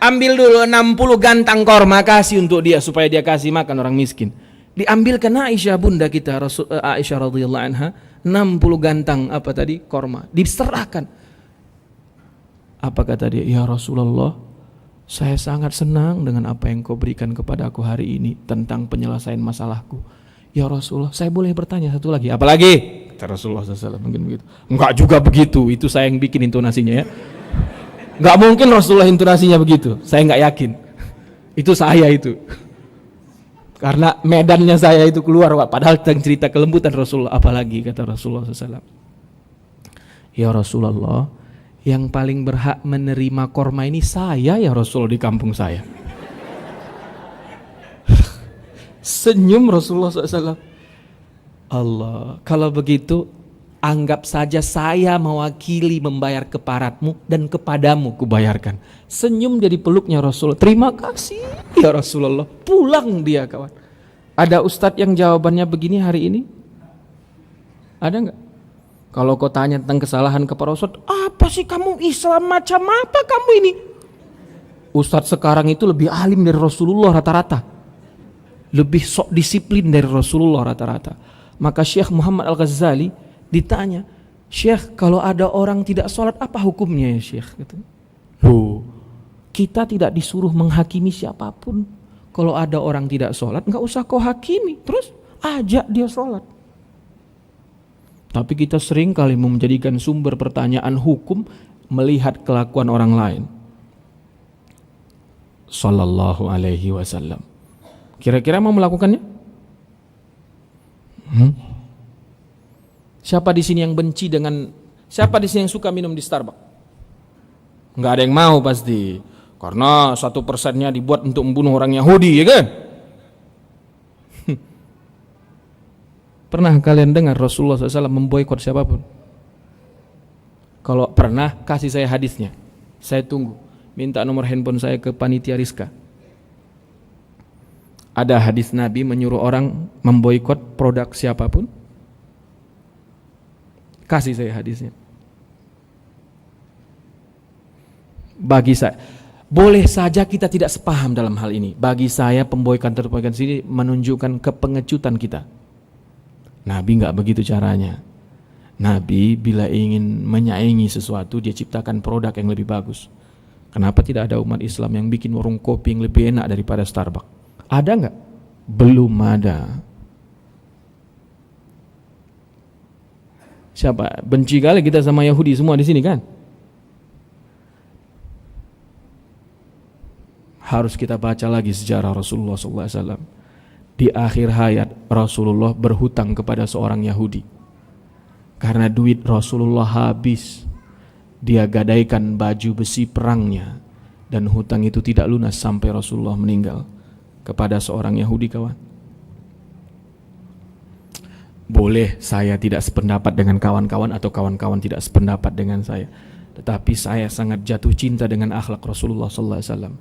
ambil dulu 60 gantang korma, kasih untuk dia supaya dia kasih makan orang miskin. Diambilkan Aisyah bunda kita Aisyah radhiyallahu anha 60 gantang apa tadi korma, diserahkan. Apa kata dia? Ya Rasulullah, saya sangat senang dengan apa yang kau berikan kepada aku hari ini tentang penyelesaian masalahku. Ya Rasulullah, saya boleh bertanya satu lagi? Apa lagi? Kata Rasulullah SAW mungkin begitu. Enggak juga begitu, itu saya yang bikin intonasinya ya. Enggak mungkin Rasulullah intonasinya begitu, saya enggak yakin. Itu saya itu. Karena medannya saya itu keluar, padahal tentang cerita kelembutan Rasulullah. Apalagi kata Rasulullah SAW. Ya Rasulullah, yang paling berhak menerima korma ini saya ya Rasulullah di kampung saya. Senyum Rasulullah SAW. Allah, kalau begitu anggap saja saya mewakili membayar keparatmu dan kepadamu kubayarkan. Senyum jadi peluknya Rasulullah. Terima kasih ya Rasulullah. Pulang dia kawan. Ada ustadz yang jawabannya begini hari ini? Ada enggak? Kalau kau tanya tentang kesalahan kepada ustadz, apa sih kamu Islam macam apa kamu ini? Ustadz sekarang itu lebih alim dari Rasulullah rata-rata. Lebih sok disiplin dari Rasulullah rata-rata. Maka Syekh Muhammad Al-Ghazali ditanya, Syekh, kalau ada orang tidak sholat apa hukumnya ya Syekh? Loh, kita tidak disuruh menghakimi siapapun. Kalau ada orang tidak sholat, nggak usah kau hakimi, terus ajak dia sholat. Tapi kita sering kali menjadikan sumber pertanyaan hukum melihat kelakuan orang lain. Sallallahu alaihi wasallam. Kira-kira mau melakukannya? Siapa di sini yang benci dengan, siapa di sini yang suka minum di Starbucks? Nggak ada yang mau pasti, karena 1%-nya dibuat untuk membunuh orang Yahudi, ya kan? Pernah kalian dengar Rasulullah SAW memboikot siapapun? Kalau pernah, kasih saya hadisnya. Saya tunggu. Minta nomor handphone saya ke panitia Rizka. Ada hadis Nabi menyuruh orang memboikot produk siapapun? Kasih saya hadisnya. Bagi saya, boleh saja kita tidak sepaham dalam hal ini. Bagi saya pemboikotan ini menunjukkan kepengecutan kita. Nabi nggak begitu caranya. Nabi bila ingin menyaingi sesuatu, dia ciptakan produk yang lebih bagus. Kenapa tidak ada umat Islam yang bikin warung kopi yang lebih enak daripada Starbucks? Ada nggak? Belum ada. Siapa? Benci kali kita sama Yahudi semua di sini kan? Harus kita baca lagi sejarah Rasulullah SAW. Di akhir hayat Rasulullah berhutang kepada seorang Yahudi. Karena duit Rasulullah habis, dia gadaikan baju besi perangnya, dan hutang itu tidak lunas sampai Rasulullah meninggal kepada seorang Yahudi, kawan. Boleh saya tidak sependapat dengan kawan-kawan atau kawan-kawan tidak sependapat dengan saya, tetapi saya sangat jatuh cinta dengan akhlak Rasulullah SAW.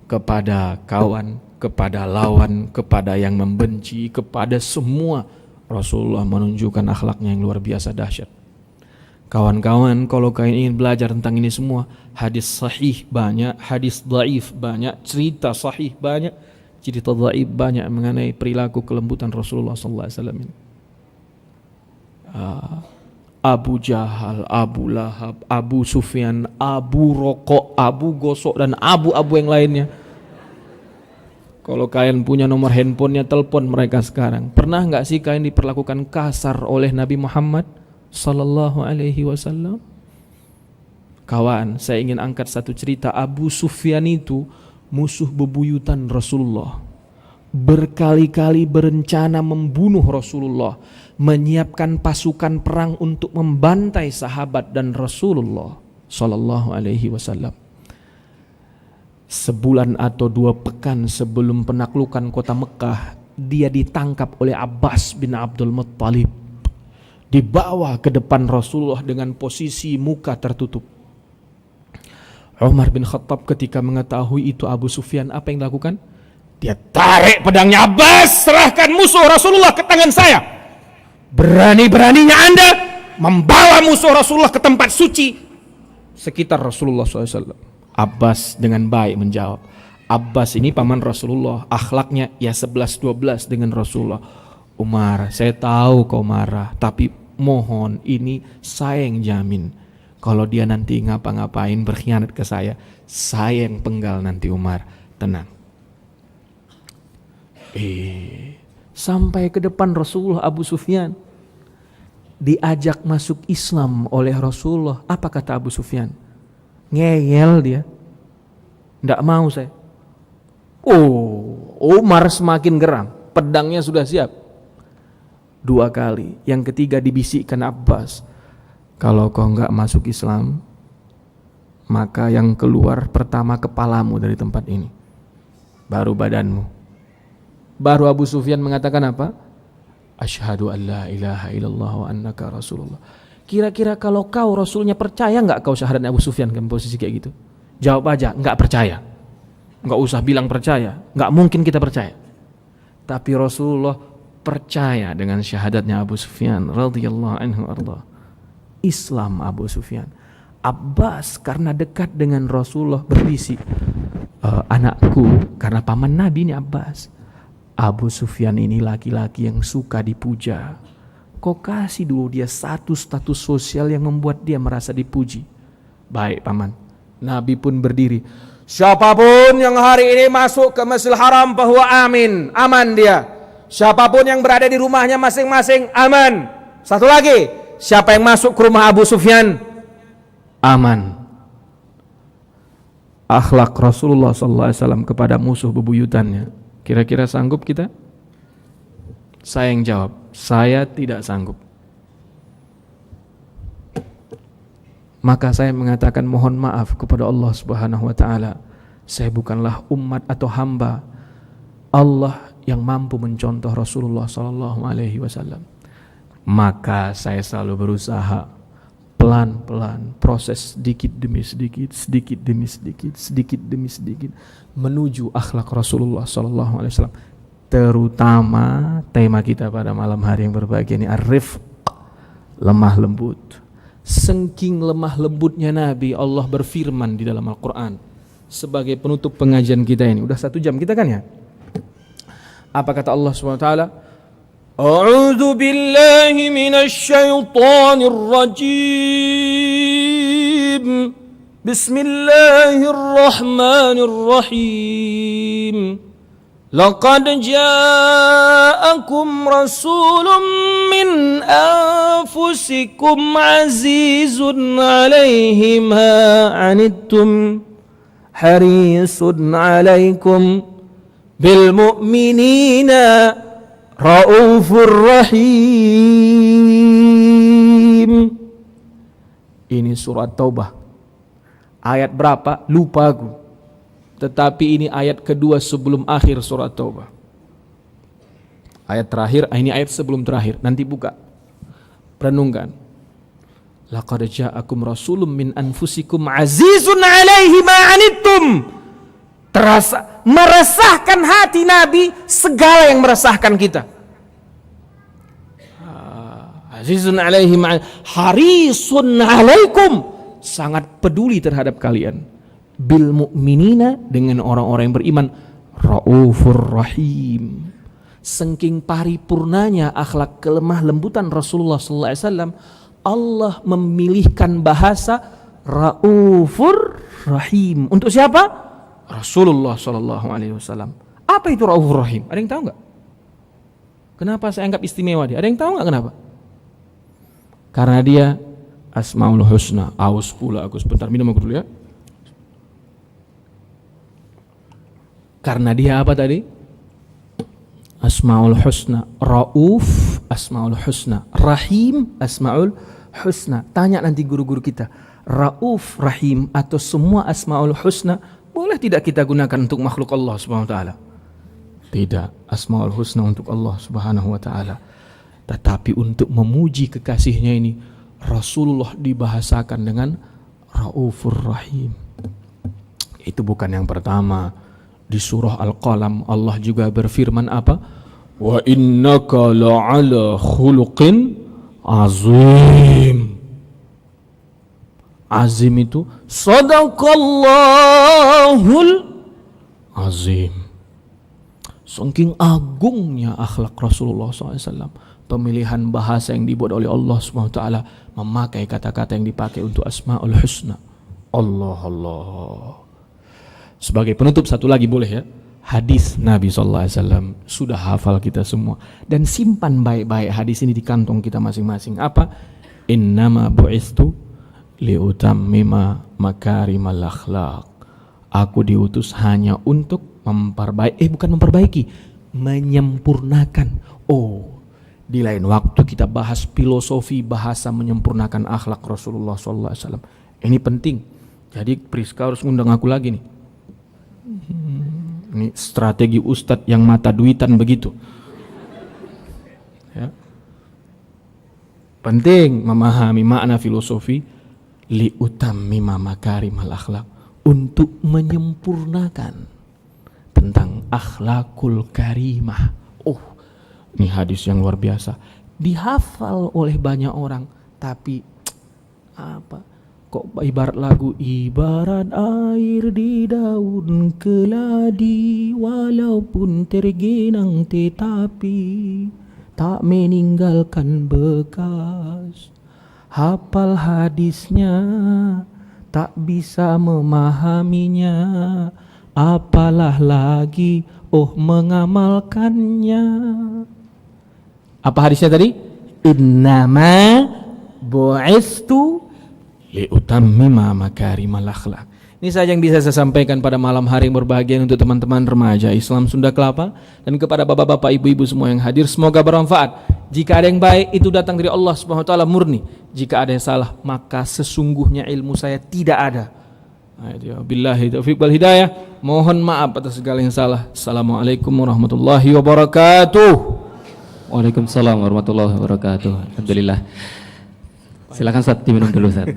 Kepada kawan, kepada lawan, kepada yang membenci, kepada semua, Rasulullah menunjukkan akhlaknya yang luar biasa dahsyat. Kawan-kawan, kalau kalian ingin belajar tentang ini semua, hadis sahih banyak, hadis dhaif banyak, cerita sahih banyak, cerita dhaif banyak mengenai perilaku kelembutan Rasulullah SAW ini. Abu Jahal, Abu Lahab, Abu Sufyan, Abu Rokok, Abu Gosok, dan abu-abu yang lainnya. Kalau kalian punya nomor handphonenya, telepon mereka sekarang. Pernah nggak sih kalian diperlakukan kasar oleh Nabi Muhammad Sallallahu Alaihi Wasallam? Kawan, saya ingin angkat satu cerita. Abu Sufyan itu musuh bebuyutan Rasulullah. Berkali-kali berencana membunuh Rasulullah, menyiapkan pasukan perang untuk membantai sahabat dan Rasulullah Sallallahu Alaihi Wasallam. Sebulan atau 2 pekan sebelum penaklukan kota Mekah, dia ditangkap oleh Abbas bin Abdul Muttalib, dibawa ke depan Rasulullah dengan posisi muka tertutup. Umar bin Khattab ketika mengetahui itu Abu Sufyan, apa yang dilakukan? Dia tarik pedangnya, Abbas, serahkan musuh Rasulullah ke tangan saya. Berani-beraninya Anda membawa musuh Rasulullah ke tempat suci sekitar Rasulullah SAW. Abbas dengan baik menjawab. Abbas ini paman Rasulullah, akhlaknya ya 11-12 dengan Rasulullah. Umar, saya tahu kau marah, tapi mohon ini saya yang jamin. Kalau dia nanti ngapa-ngapain berkhianat ke saya yang penggal nanti. Umar, tenang. Sampai ke depan Rasulullah, Abu Sufyan diajak masuk Islam oleh Rasulullah. Apa kata Abu Sufyan? Ngeyel dia, nggak mau saya. Umar semakin geram, pedangnya sudah siap. 2 kali, yang ketiga dibisikkan Abbas, kalau kau nggak masuk Islam, maka yang keluar pertama kepalamu dari tempat ini, baru badanmu. Baru Abu Sufyan mengatakan apa? Asyhadu an la ilaha illallah wa annaka Rasulullah. Kira-kira kalau kau Rasulnya, percaya nggak kau syahadatnya Abu Sufyan dalam posisi kayak gitu? Jawab aja, nggak percaya. Nggak usah bilang percaya, nggak mungkin kita percaya. Tapi Rasulullah percaya dengan syahadatnya Abu Sufyan radhiyallahu anhu arda. Islam Abu Sufyan. Abbas karena dekat dengan Rasulullah berbisik, anakku, karena paman Nabi ini Abbas. Abu Sufyan ini laki-laki yang suka dipuja. Kau kasih dulu dia satu status sosial yang membuat dia merasa dipuji. Baik paman. Nabi pun berdiri. Siapapun yang hari ini masuk ke Masjidil Haram bahwa amin, aman dia. Siapapun yang berada di rumahnya masing-masing aman. Satu lagi, siapa yang masuk ke rumah Abu Sufyan aman. Akhlak Rasulullah SAW kepada musuh bebuyutannya. Kira-kira sanggup kita? Saya yang jawab. Saya tidak sanggup. Maka saya mengatakan mohon maaf kepada Allah Subhanahu wa taala. Saya bukanlah umat atau hamba Allah yang mampu mencontoh Rasulullah sallallahu alaihi wasallam. Maka saya selalu berusaha pelan-pelan, proses sedikit demi sedikit, sedikit demi sedikit, sedikit demi sedikit menuju akhlak Rasulullah sallallahu alaihi wasallam. Terutama tema kita pada malam hari yang berbahagia ini ar-rifq, lemah lembut. Saking lemah lembutnya Nabi, Allah berfirman di dalam Al-Quran sebagai penutup pengajian kita ini. Udah 1 jam kita kan ya? Apa kata Allah SWT? A'udzu billahi minasy syaithanir rajim. Bismillahirrahmanirrahim. Laqad ja'akum rasulun min anfusikum azizun 'alaihi ma 'anittum harisun 'alaikum bil mu'minina raufur rahim. Ini surat Taubah. Ayat berapa? Lupa aku. Tetapi ini ayat kedua sebelum akhir surat Taubah. Ayat terakhir, ini ayat sebelum terakhir. Nanti buka, renungkan. Laqad ja'akum rasulun min anfusikum azizun 'alaihi ma 'anittum. Terasa meresahkan hati Nabi segala yang meresahkan kita. Azizun 'alaihi ma harisun 'alaikum. Sangat peduli terhadap kalian. Bil mu'minina, dengan orang-orang yang beriman, raufur rahim. Saking paripurnanya akhlak kelemah lembutan Rasulullah sallallahu alaihi wasallam, Allah memilihkan bahasa raufur rahim untuk siapa? Rasulullah sallallahu alaihi wasallam. Apa itu raufur rahim? Ada yang tahu enggak? Kenapa saya anggap istimewa dia? Ada yang tahu enggak kenapa? Karena dia Asmaul Husna. Aus pula aku, sebentar minum aku dulu ya. Karena dia apa tadi? Asmaul Husna. Rauf, Asmaul Husna. Rahim, Asmaul Husna. Tanya nanti guru-guru kita. Rauf, Rahim atau semua Asmaul Husna boleh tidak kita gunakan untuk makhluk Allah Subhanahu wa taala? Tidak. Asmaul Husna untuk Allah Subhanahu wa taala. Tetapi untuk memuji kekasihnya ini, Rasulullah dibahasakan dengan Raufur Rahim. Itu bukan yang pertama. Di surah Al-Qalam Allah juga berfirman apa? Wa innaka la'ala khuluqin azim. Azim itu sadaqallahul azim. Saking agungnya akhlak Rasulullah SAW. Pemilihan bahasa yang dibuat oleh Allah SWT, memakai kata-kata yang dipakai untuk Asmaul Husna. Allah. Sebagai penutup satu lagi boleh ya? Hadis Nabi SAW. Sudah hafal kita semua. Dan simpan baik-baik hadis ini di kantong kita masing-masing. Apa? Innama bu'istu liutammima makarimal akhlaq. Aku diutus hanya untuk menyempurnakan. Oh, di lain waktu kita bahas filosofi bahasa menyempurnakan akhlak Rasulullah SAW. Ini penting. Jadi Priska harus ngundang aku lagi nih. Ini strategi ustadz yang mata duitan begitu ya. Penting memahami makna filosofi liutammima makarimal akhlaq, untuk menyempurnakan tentang akhlakul karimah. Oh, ini hadis yang luar biasa, dihafal oleh banyak orang, tapi kok ibarat lagu, ibarat air di daun keladi, walaupun tergenang tetapi tak meninggalkan bekas. Hafal hadisnya tak bisa memahaminya, apalah lagi mengamalkannya. Apa hadisnya tadi? Innama bu'istu liutammima makarimal akhlaq. Ini saja yang bisa saya sampaikan pada malam hari yang berbahagia untuk teman-teman remaja Islam Sunda Kelapa dan kepada bapak-bapak, ibu-ibu semua yang hadir. Semoga bermanfaat. Jika ada yang baik itu datang dari Allah Subhanahu wa taala murni. Jika ada yang salah maka sesungguhnya ilmu saya tidak ada. Billahi taufiq wal hidayah. Mohon maaf atas segala yang salah. Assalamualaikum warahmatullahi wabarakatuh. Waalaikumsalam warahmatullahi wabarakatuh. Alhamdulillah. Silakan Ustaz diminum dulu Ustaz.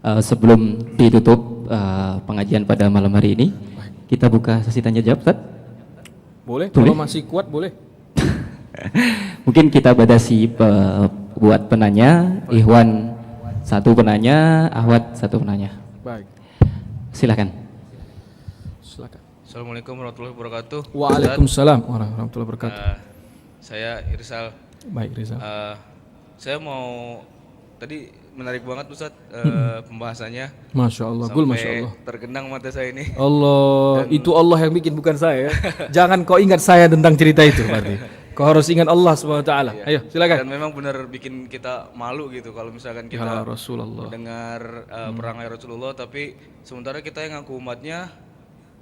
Sebelum ditutup pengajian pada malam hari ini, kita buka sesi tanya jawab, Ustaz. Boleh, Boleh? kalau masih kuat boleh. Mungkin kita batasi buat penanya, Ikhwan satu penanya, Ahwat satu penanya. Baik. Silakan. Silakan. Assalamualaikum warahmatullahi wabarakatuh. Waalaikumsalam warahmatullahi wabarakatuh. Saya Irsal. Baik Rizal. Saya mau tadi menarik banget Ustaz pembahasannya. Masya Allah, Gul, Masya Sampai Allah. tergenang mata saya ini. Allah, itu Allah yang bikin bukan saya. Jangan kau ingat saya tentang cerita itu berarti. Kau harus ingat Allah Subhanahu wa taala. Ayo, silakan. Dan memang benar bikin kita malu gitu kalau misalkan Ya kita Rasulullah. mendengar perangai Rasulullah, tapi sementara kita yang ngaku umatnya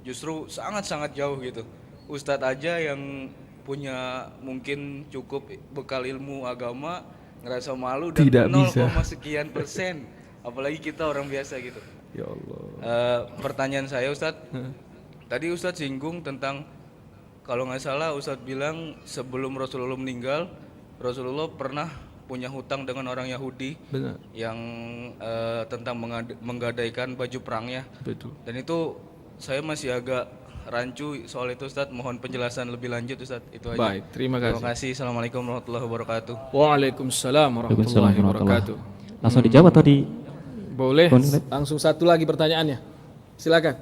justru sangat-sangat jauh gitu. Ustadz aja yang punya mungkin cukup bekal ilmu agama ngerasa malu dan Tidak 0, bisa. sekian persen, apalagi kita orang biasa gitu. Ya Allah. Pertanyaan saya Ustadz, tadi Ustadz singgung tentang kalau nggak salah Ustadz bilang sebelum Rasulullah meninggal, Rasulullah pernah punya hutang dengan orang Yahudi Benar. yang tentang menggadaikan baju perangnya. Betul. Dan itu saya masih agak rancu soal itu Ustadz, mohon penjelasan lebih lanjut Ustadz, itu aja. Baik, terima kasih. Terima kasih. Assalamualaikum warahmatullahi wabarakatuh. Waalaikumsalam warahmatullahi wabarakatuh. Langsung dijawab atau di Boleh, Boleh. langsung satu lagi pertanyaannya. Silakan.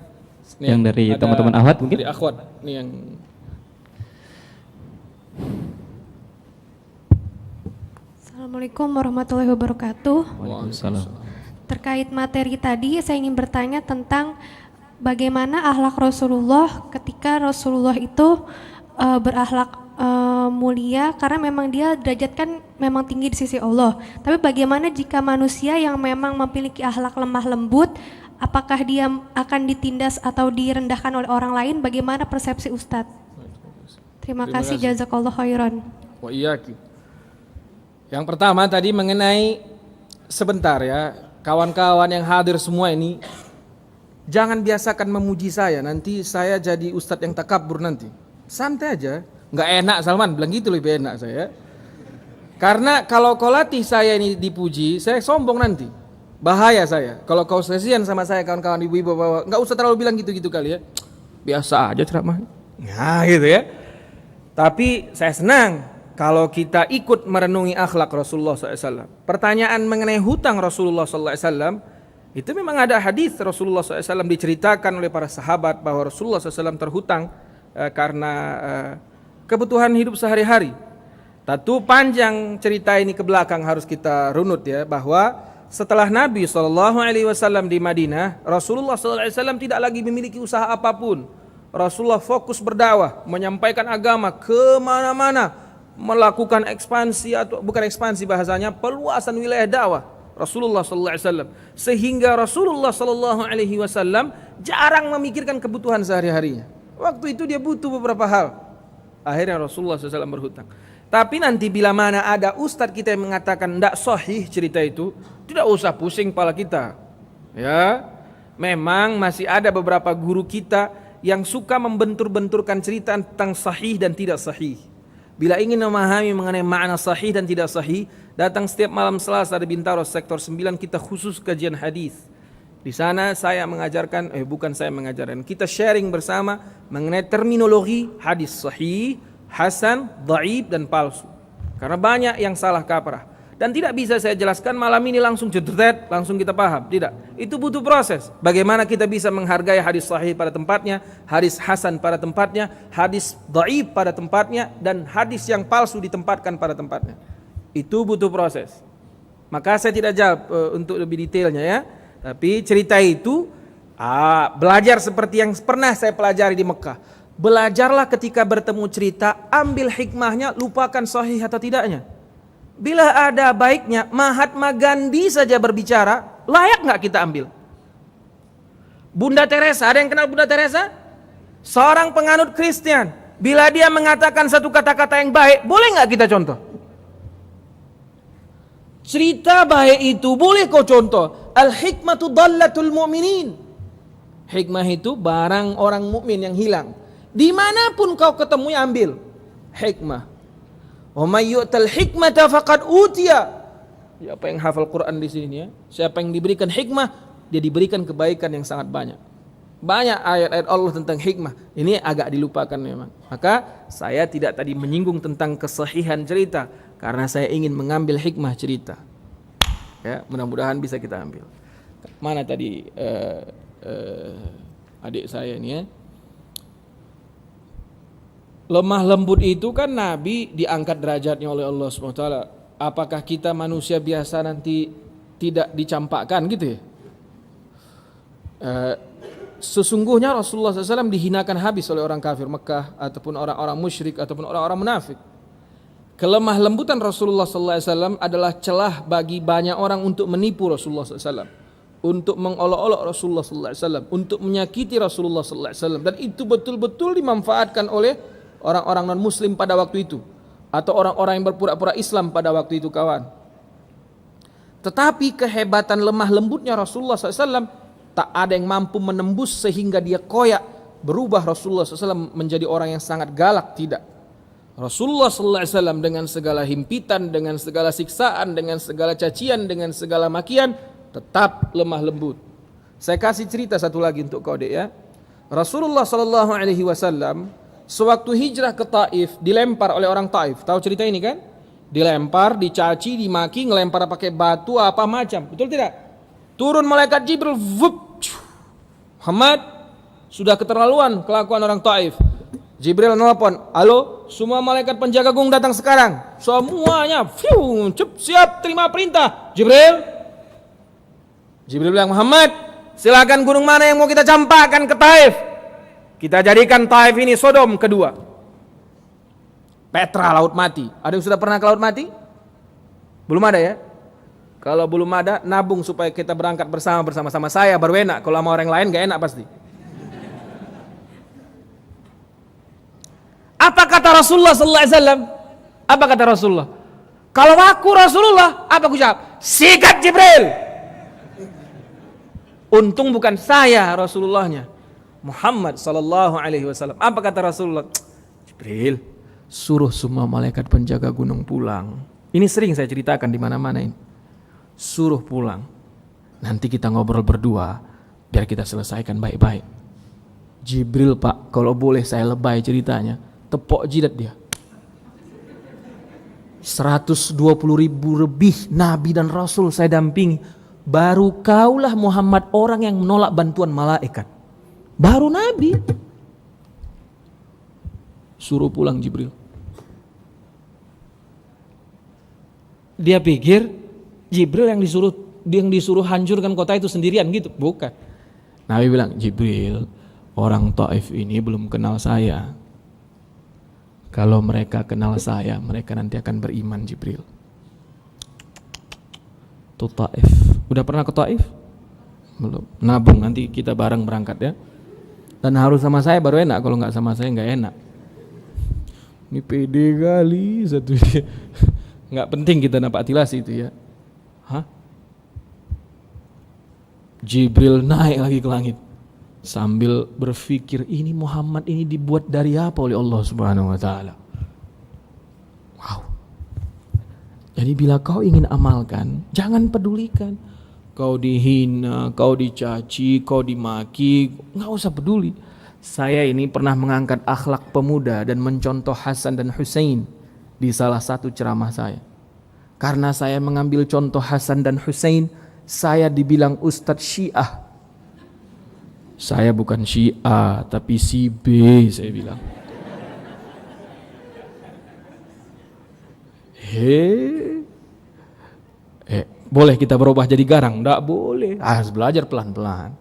Yang dari ada teman-teman Ahwat mungkin? Dari Akhwat. Nih yang Assalamualaikum warahmatullahi wabarakatuh. Waalaikumsalam. Terkait materi tadi, saya ingin bertanya tentang bagaimana akhlak Rasulullah ketika Rasulullah itu berakhlak mulia karena memang dia derajat kan memang tinggi di sisi Allah. Tapi bagaimana jika manusia yang memang memiliki akhlak lemah lembut, apakah dia akan ditindas atau direndahkan oleh orang lain? Bagaimana persepsi Ustadz? Terima kasih, jazakallah khairan. wa iyaki. Yang pertama tadi mengenai sebentar ya, kawan-kawan yang hadir semua ini jangan biasakan memuji saya, nanti saya jadi ustadz yang takabur nanti. Santai aja, nggak enak Salman bilang gitu, lebih enak saya. Karena kalau kau latih saya ini dipuji, saya sombong nanti. Bahaya saya. Kalau kau sesian sama saya kawan-kawan ibu-ibu bapak, nggak usah terlalu bilang gitu-gitu kali ya. Biasa aja ceramah. Nah gitu ya. Tapi saya senang kalau kita ikut merenungi akhlak Rasulullah SAW. Pertanyaan mengenai hutang Rasulullah SAW, itu memang ada hadis Rasulullah SAW diceritakan oleh para sahabat bahwa Rasulullah SAW terhutang karena kebutuhan hidup sehari-hari. Tentu panjang cerita ini ke belakang harus kita runut ya, bahwa setelah Nabi SAW di Madinah, Rasulullah SAW tidak lagi memiliki usaha apapun. Rasulullah fokus berdakwah, menyampaikan agama kemana-mana, melakukan ekspansi atau bukan ekspansi bahasanya, peluasan wilayah dakwah Rasulullah SAW, sehingga Rasulullah SAW jarang memikirkan kebutuhan sehari-harinya. Waktu itu dia butuh beberapa hal. Akhirnya Rasulullah SAW berhutang. Tapi nanti bila mana ada ustadz kita yang mengatakan tidak sahih cerita itu, tidak usah pusing kepala kita. Ya, memang masih ada beberapa guru kita yang suka membentur-benturkan cerita tentang sahih dan tidak sahih. Bila ingin memahami mengenai makna sahih dan tidak sahih, datang setiap malam Selasa di Bintaro sektor 9 kita khusus kajian hadis. Di sana saya mengajarkan, bukan saya mengajarkan, kita sharing bersama mengenai terminologi hadis sahih, hasan, dhaif dan palsu. Karena banyak yang salah kaprah. Dan tidak bisa saya jelaskan malam ini langsung jedret, langsung kita paham. Tidak, itu butuh proses. Bagaimana kita bisa menghargai hadis sahih pada tempatnya, hadis hasan pada tempatnya, hadis dhaif pada tempatnya, dan hadis yang palsu ditempatkan pada tempatnya. Itu butuh proses. Maka saya tidak jawab untuk lebih detailnya ya. Tapi cerita itu belajar seperti yang pernah saya pelajari di Mekah. Belajarlah ketika bertemu cerita, ambil hikmahnya, lupakan sahih atau tidaknya. Bila ada baiknya, Mahatma Gandhi saja berbicara, layak nggak kita ambil? Bunda Teresa, ada yang kenal Bunda Teresa? Seorang penganut Kristen. Bila dia mengatakan satu kata-kata yang baik, boleh nggak kita contoh? Cerita baik itu boleh kau contoh. Al-hikmatu dallatul mu'minin. Hikmah itu barang orang mukmin yang hilang. Dimanapun kau ketemu ya ambil hikmah. Wa may yu'tal hikmata faqad utiya. Siapa yang hafal Quran di sini ya? Siapa yang diberikan hikmah, dia diberikan kebaikan yang sangat banyak. Banyak ayat-ayat Allah tentang hikmah. Ini agak dilupakan memang. Maka saya tidak tadi menyinggung tentang kesahihan cerita karena saya ingin mengambil hikmah cerita. Ya, mudah-mudahan bisa kita ambil. Mana tadi adik saya ini ya? Lemah lembut itu kan Nabi diangkat derajatnya oleh Allah SWT. Apakah kita manusia biasa nanti tidak dicampakkan gitu ya? Sesungguhnya Rasulullah SAW dihinakan habis oleh orang kafir Mekah ataupun orang-orang musyrik ataupun orang-orang munafik. Kelemah lembutan Rasulullah SAW adalah celah bagi banyak orang untuk menipu Rasulullah SAW, untuk mengolok-olok Rasulullah SAW, untuk menyakiti Rasulullah SAW, dan itu betul-betul dimanfaatkan oleh orang-orang non-Muslim pada waktu itu atau orang-orang yang berpura-pura Islam pada waktu itu kawan. Tetapi kehebatan lemah lembutnya Rasulullah SAW tak ada yang mampu menembus sehingga dia koyak, berubah Rasulullah SAW menjadi orang yang sangat galak, tidak. Rasulullah SAW dengan segala himpitan, dengan segala siksaan, dengan segala cacian, dengan segala makian, tetap lemah lembut. Saya kasih cerita satu lagi untuk kau dek ya. Rasulullah SAW sewaktu hijrah ke Taif dilempar oleh orang Taif. Tahu cerita ini kan? Dilempar, dicaci, dimaki, ngelempar pakai batu apa macam. Betul tidak? Turun malaikat Jibril, vup, Muhammad, sudah keterlaluan kelakuan orang Taif. Jibril nelpon, halo, semua malaikat penjaga gunung datang sekarang. Semuanya, siap terima perintah. Jibril bilang, Muhammad, silakan gunung mana yang mau kita campakkan ke Taif. Kita jadikan Taif ini Sodom kedua. Petra, laut mati. Ada yang sudah pernah ke laut mati? Belum ada ya? Kalau belum ada, nabung supaya kita berangkat bersama-sama saya baru enak. Kalau sama orang lain gak enak pasti. Apa kata Rasulullah SAW? Apa kata Rasulullah? Kalau aku Rasulullah, apa aku jawab? Sikat Jibril. Untung bukan saya Rasulullahnya, Muhammad SAW. Apa kata Rasulullah? Jibril, suruh semua malaikat penjaga gunung pulang. Ini sering saya ceritakan di mana-mana ini. Suruh pulang. Nanti kita ngobrol berdua biar kita selesaikan baik-baik. Jibril, Pak, kalau boleh saya lebay ceritanya, tepok jidat dia. 120.000 lebih nabi dan rasul saya dampingi. Baru kaulah Muhammad orang yang menolak bantuan malaikat. Baru nabi. Suruh pulang Jibril. Dia pikir Jibril yang disuruh hancurkan kota itu sendirian gitu. Bukan. Nabi bilang, Jibril, orang Taif ini belum kenal saya. Kalau mereka kenal saya, mereka nanti akan beriman Jibril. Itu Taif. Udah pernah ke Taif? Belum. Nabung, nanti kita bareng berangkat ya. Dan harus sama saya baru enak, kalau nggak sama saya nggak enak. Ini pede kali satu dia. Nggak penting kita napaktilasi itu ya. Hah? Jibril naik lagi ke langit sambil berpikir, ini Muhammad ini dibuat dari apa oleh Allah Subhanahu wa taala. Wow. Jadi bila kau ingin amalkan, jangan pedulikan. Kau dihina, kau dicaci, kau dimaki, enggak usah peduli. Saya ini pernah mengangkat akhlak pemuda dan mencontoh Hasan dan Husain di salah satu ceramah saya. Karena saya mengambil contoh Hasan dan Husain, saya dibilang Ustadz Syiah. Saya bukan Syiah, tapi si B, saya bilang. Boleh kita berubah jadi garang? Nggak boleh, harus belajar pelan-pelan.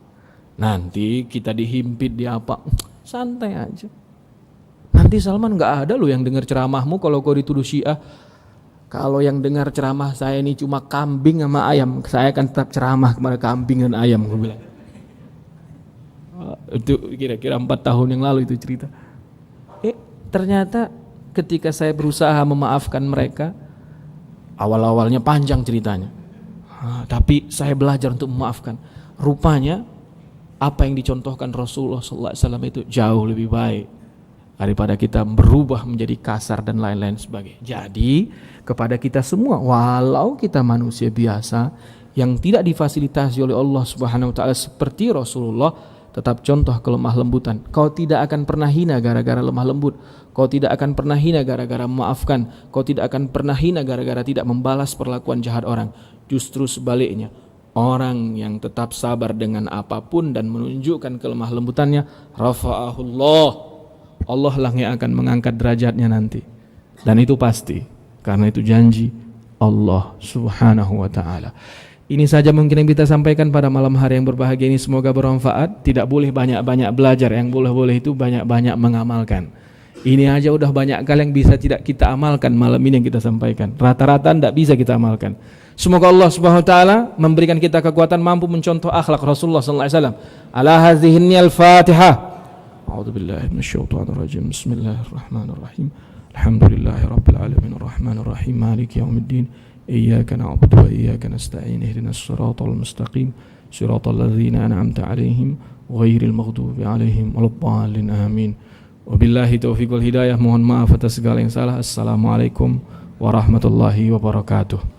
Nanti kita dihimpit di apa? Santai aja. Nanti Salman nggak ada loh yang dengar ceramahmu kalau kau dituduh Syiah. Kalau yang dengar ceramah saya ini cuma kambing sama ayam, saya akan tetap ceramah kepada kambing dan ayam, gue bilang. Itu kira-kira 4 tahun yang lalu itu cerita. Ternyata ketika saya berusaha memaafkan mereka, awal-awalnya panjang ceritanya, tapi saya belajar untuk memaafkan. Rupanya apa yang dicontohkan Rasulullah SAW itu jauh lebih baik daripada kita berubah menjadi kasar dan lain-lain sebagainya. Jadi kepada kita semua, walau kita manusia biasa yang tidak difasilitasi oleh Allah Subhanahu wa taala seperti Rasulullah, tetap contoh kelemah lembutan. Kau tidak akan pernah hina gara-gara lemah lembut. Kau tidak akan pernah hina gara-gara memaafkan. Kau tidak akan pernah hina gara-gara tidak membalas perlakuan jahat orang. Justru sebaliknya, orang yang tetap sabar dengan apapun dan menunjukkan kelemah lembutannya, rafa'ahullah, Allah lah yang akan mengangkat derajatnya nanti. Dan itu pasti, karena itu janji Allah Subhanahu wa ta'ala. Ini saja mungkin yang kita sampaikan pada malam hari yang berbahagia ini. Semoga bermanfaat. Tidak boleh banyak-banyak belajar, yang boleh-boleh itu banyak-banyak mengamalkan. Ini aja udah banyak kali yang bisa tidak kita amalkan malam ini yang kita sampaikan. Rata-rata tidak bisa kita amalkan. Semoga Allah Subhanahu wa taala memberikan kita kekuatan mampu mencontoh akhlak Rasulullah sallallahu alaihi wasallam. Ala hadhihi al-Fatihah. A'udzubillahi minasyaitonir rajim. Bismillahirrahmanirrahim. Alhamdulillahirabbil alamin arrahmanir rahim maliki yaumiddin. Iyyaka na'budu wa iyyaka nasta'in. Ihdinas siratal mustaqim. Siratal ladzina an'amta 'alaihim ghairil maghdubi 'alaihim waladdallin. Amin. Wabillahi taufiq wal hidayah. Mohon maaf atas segala yang salah. Assalamualaikum warahmatullahi wabarakatuh.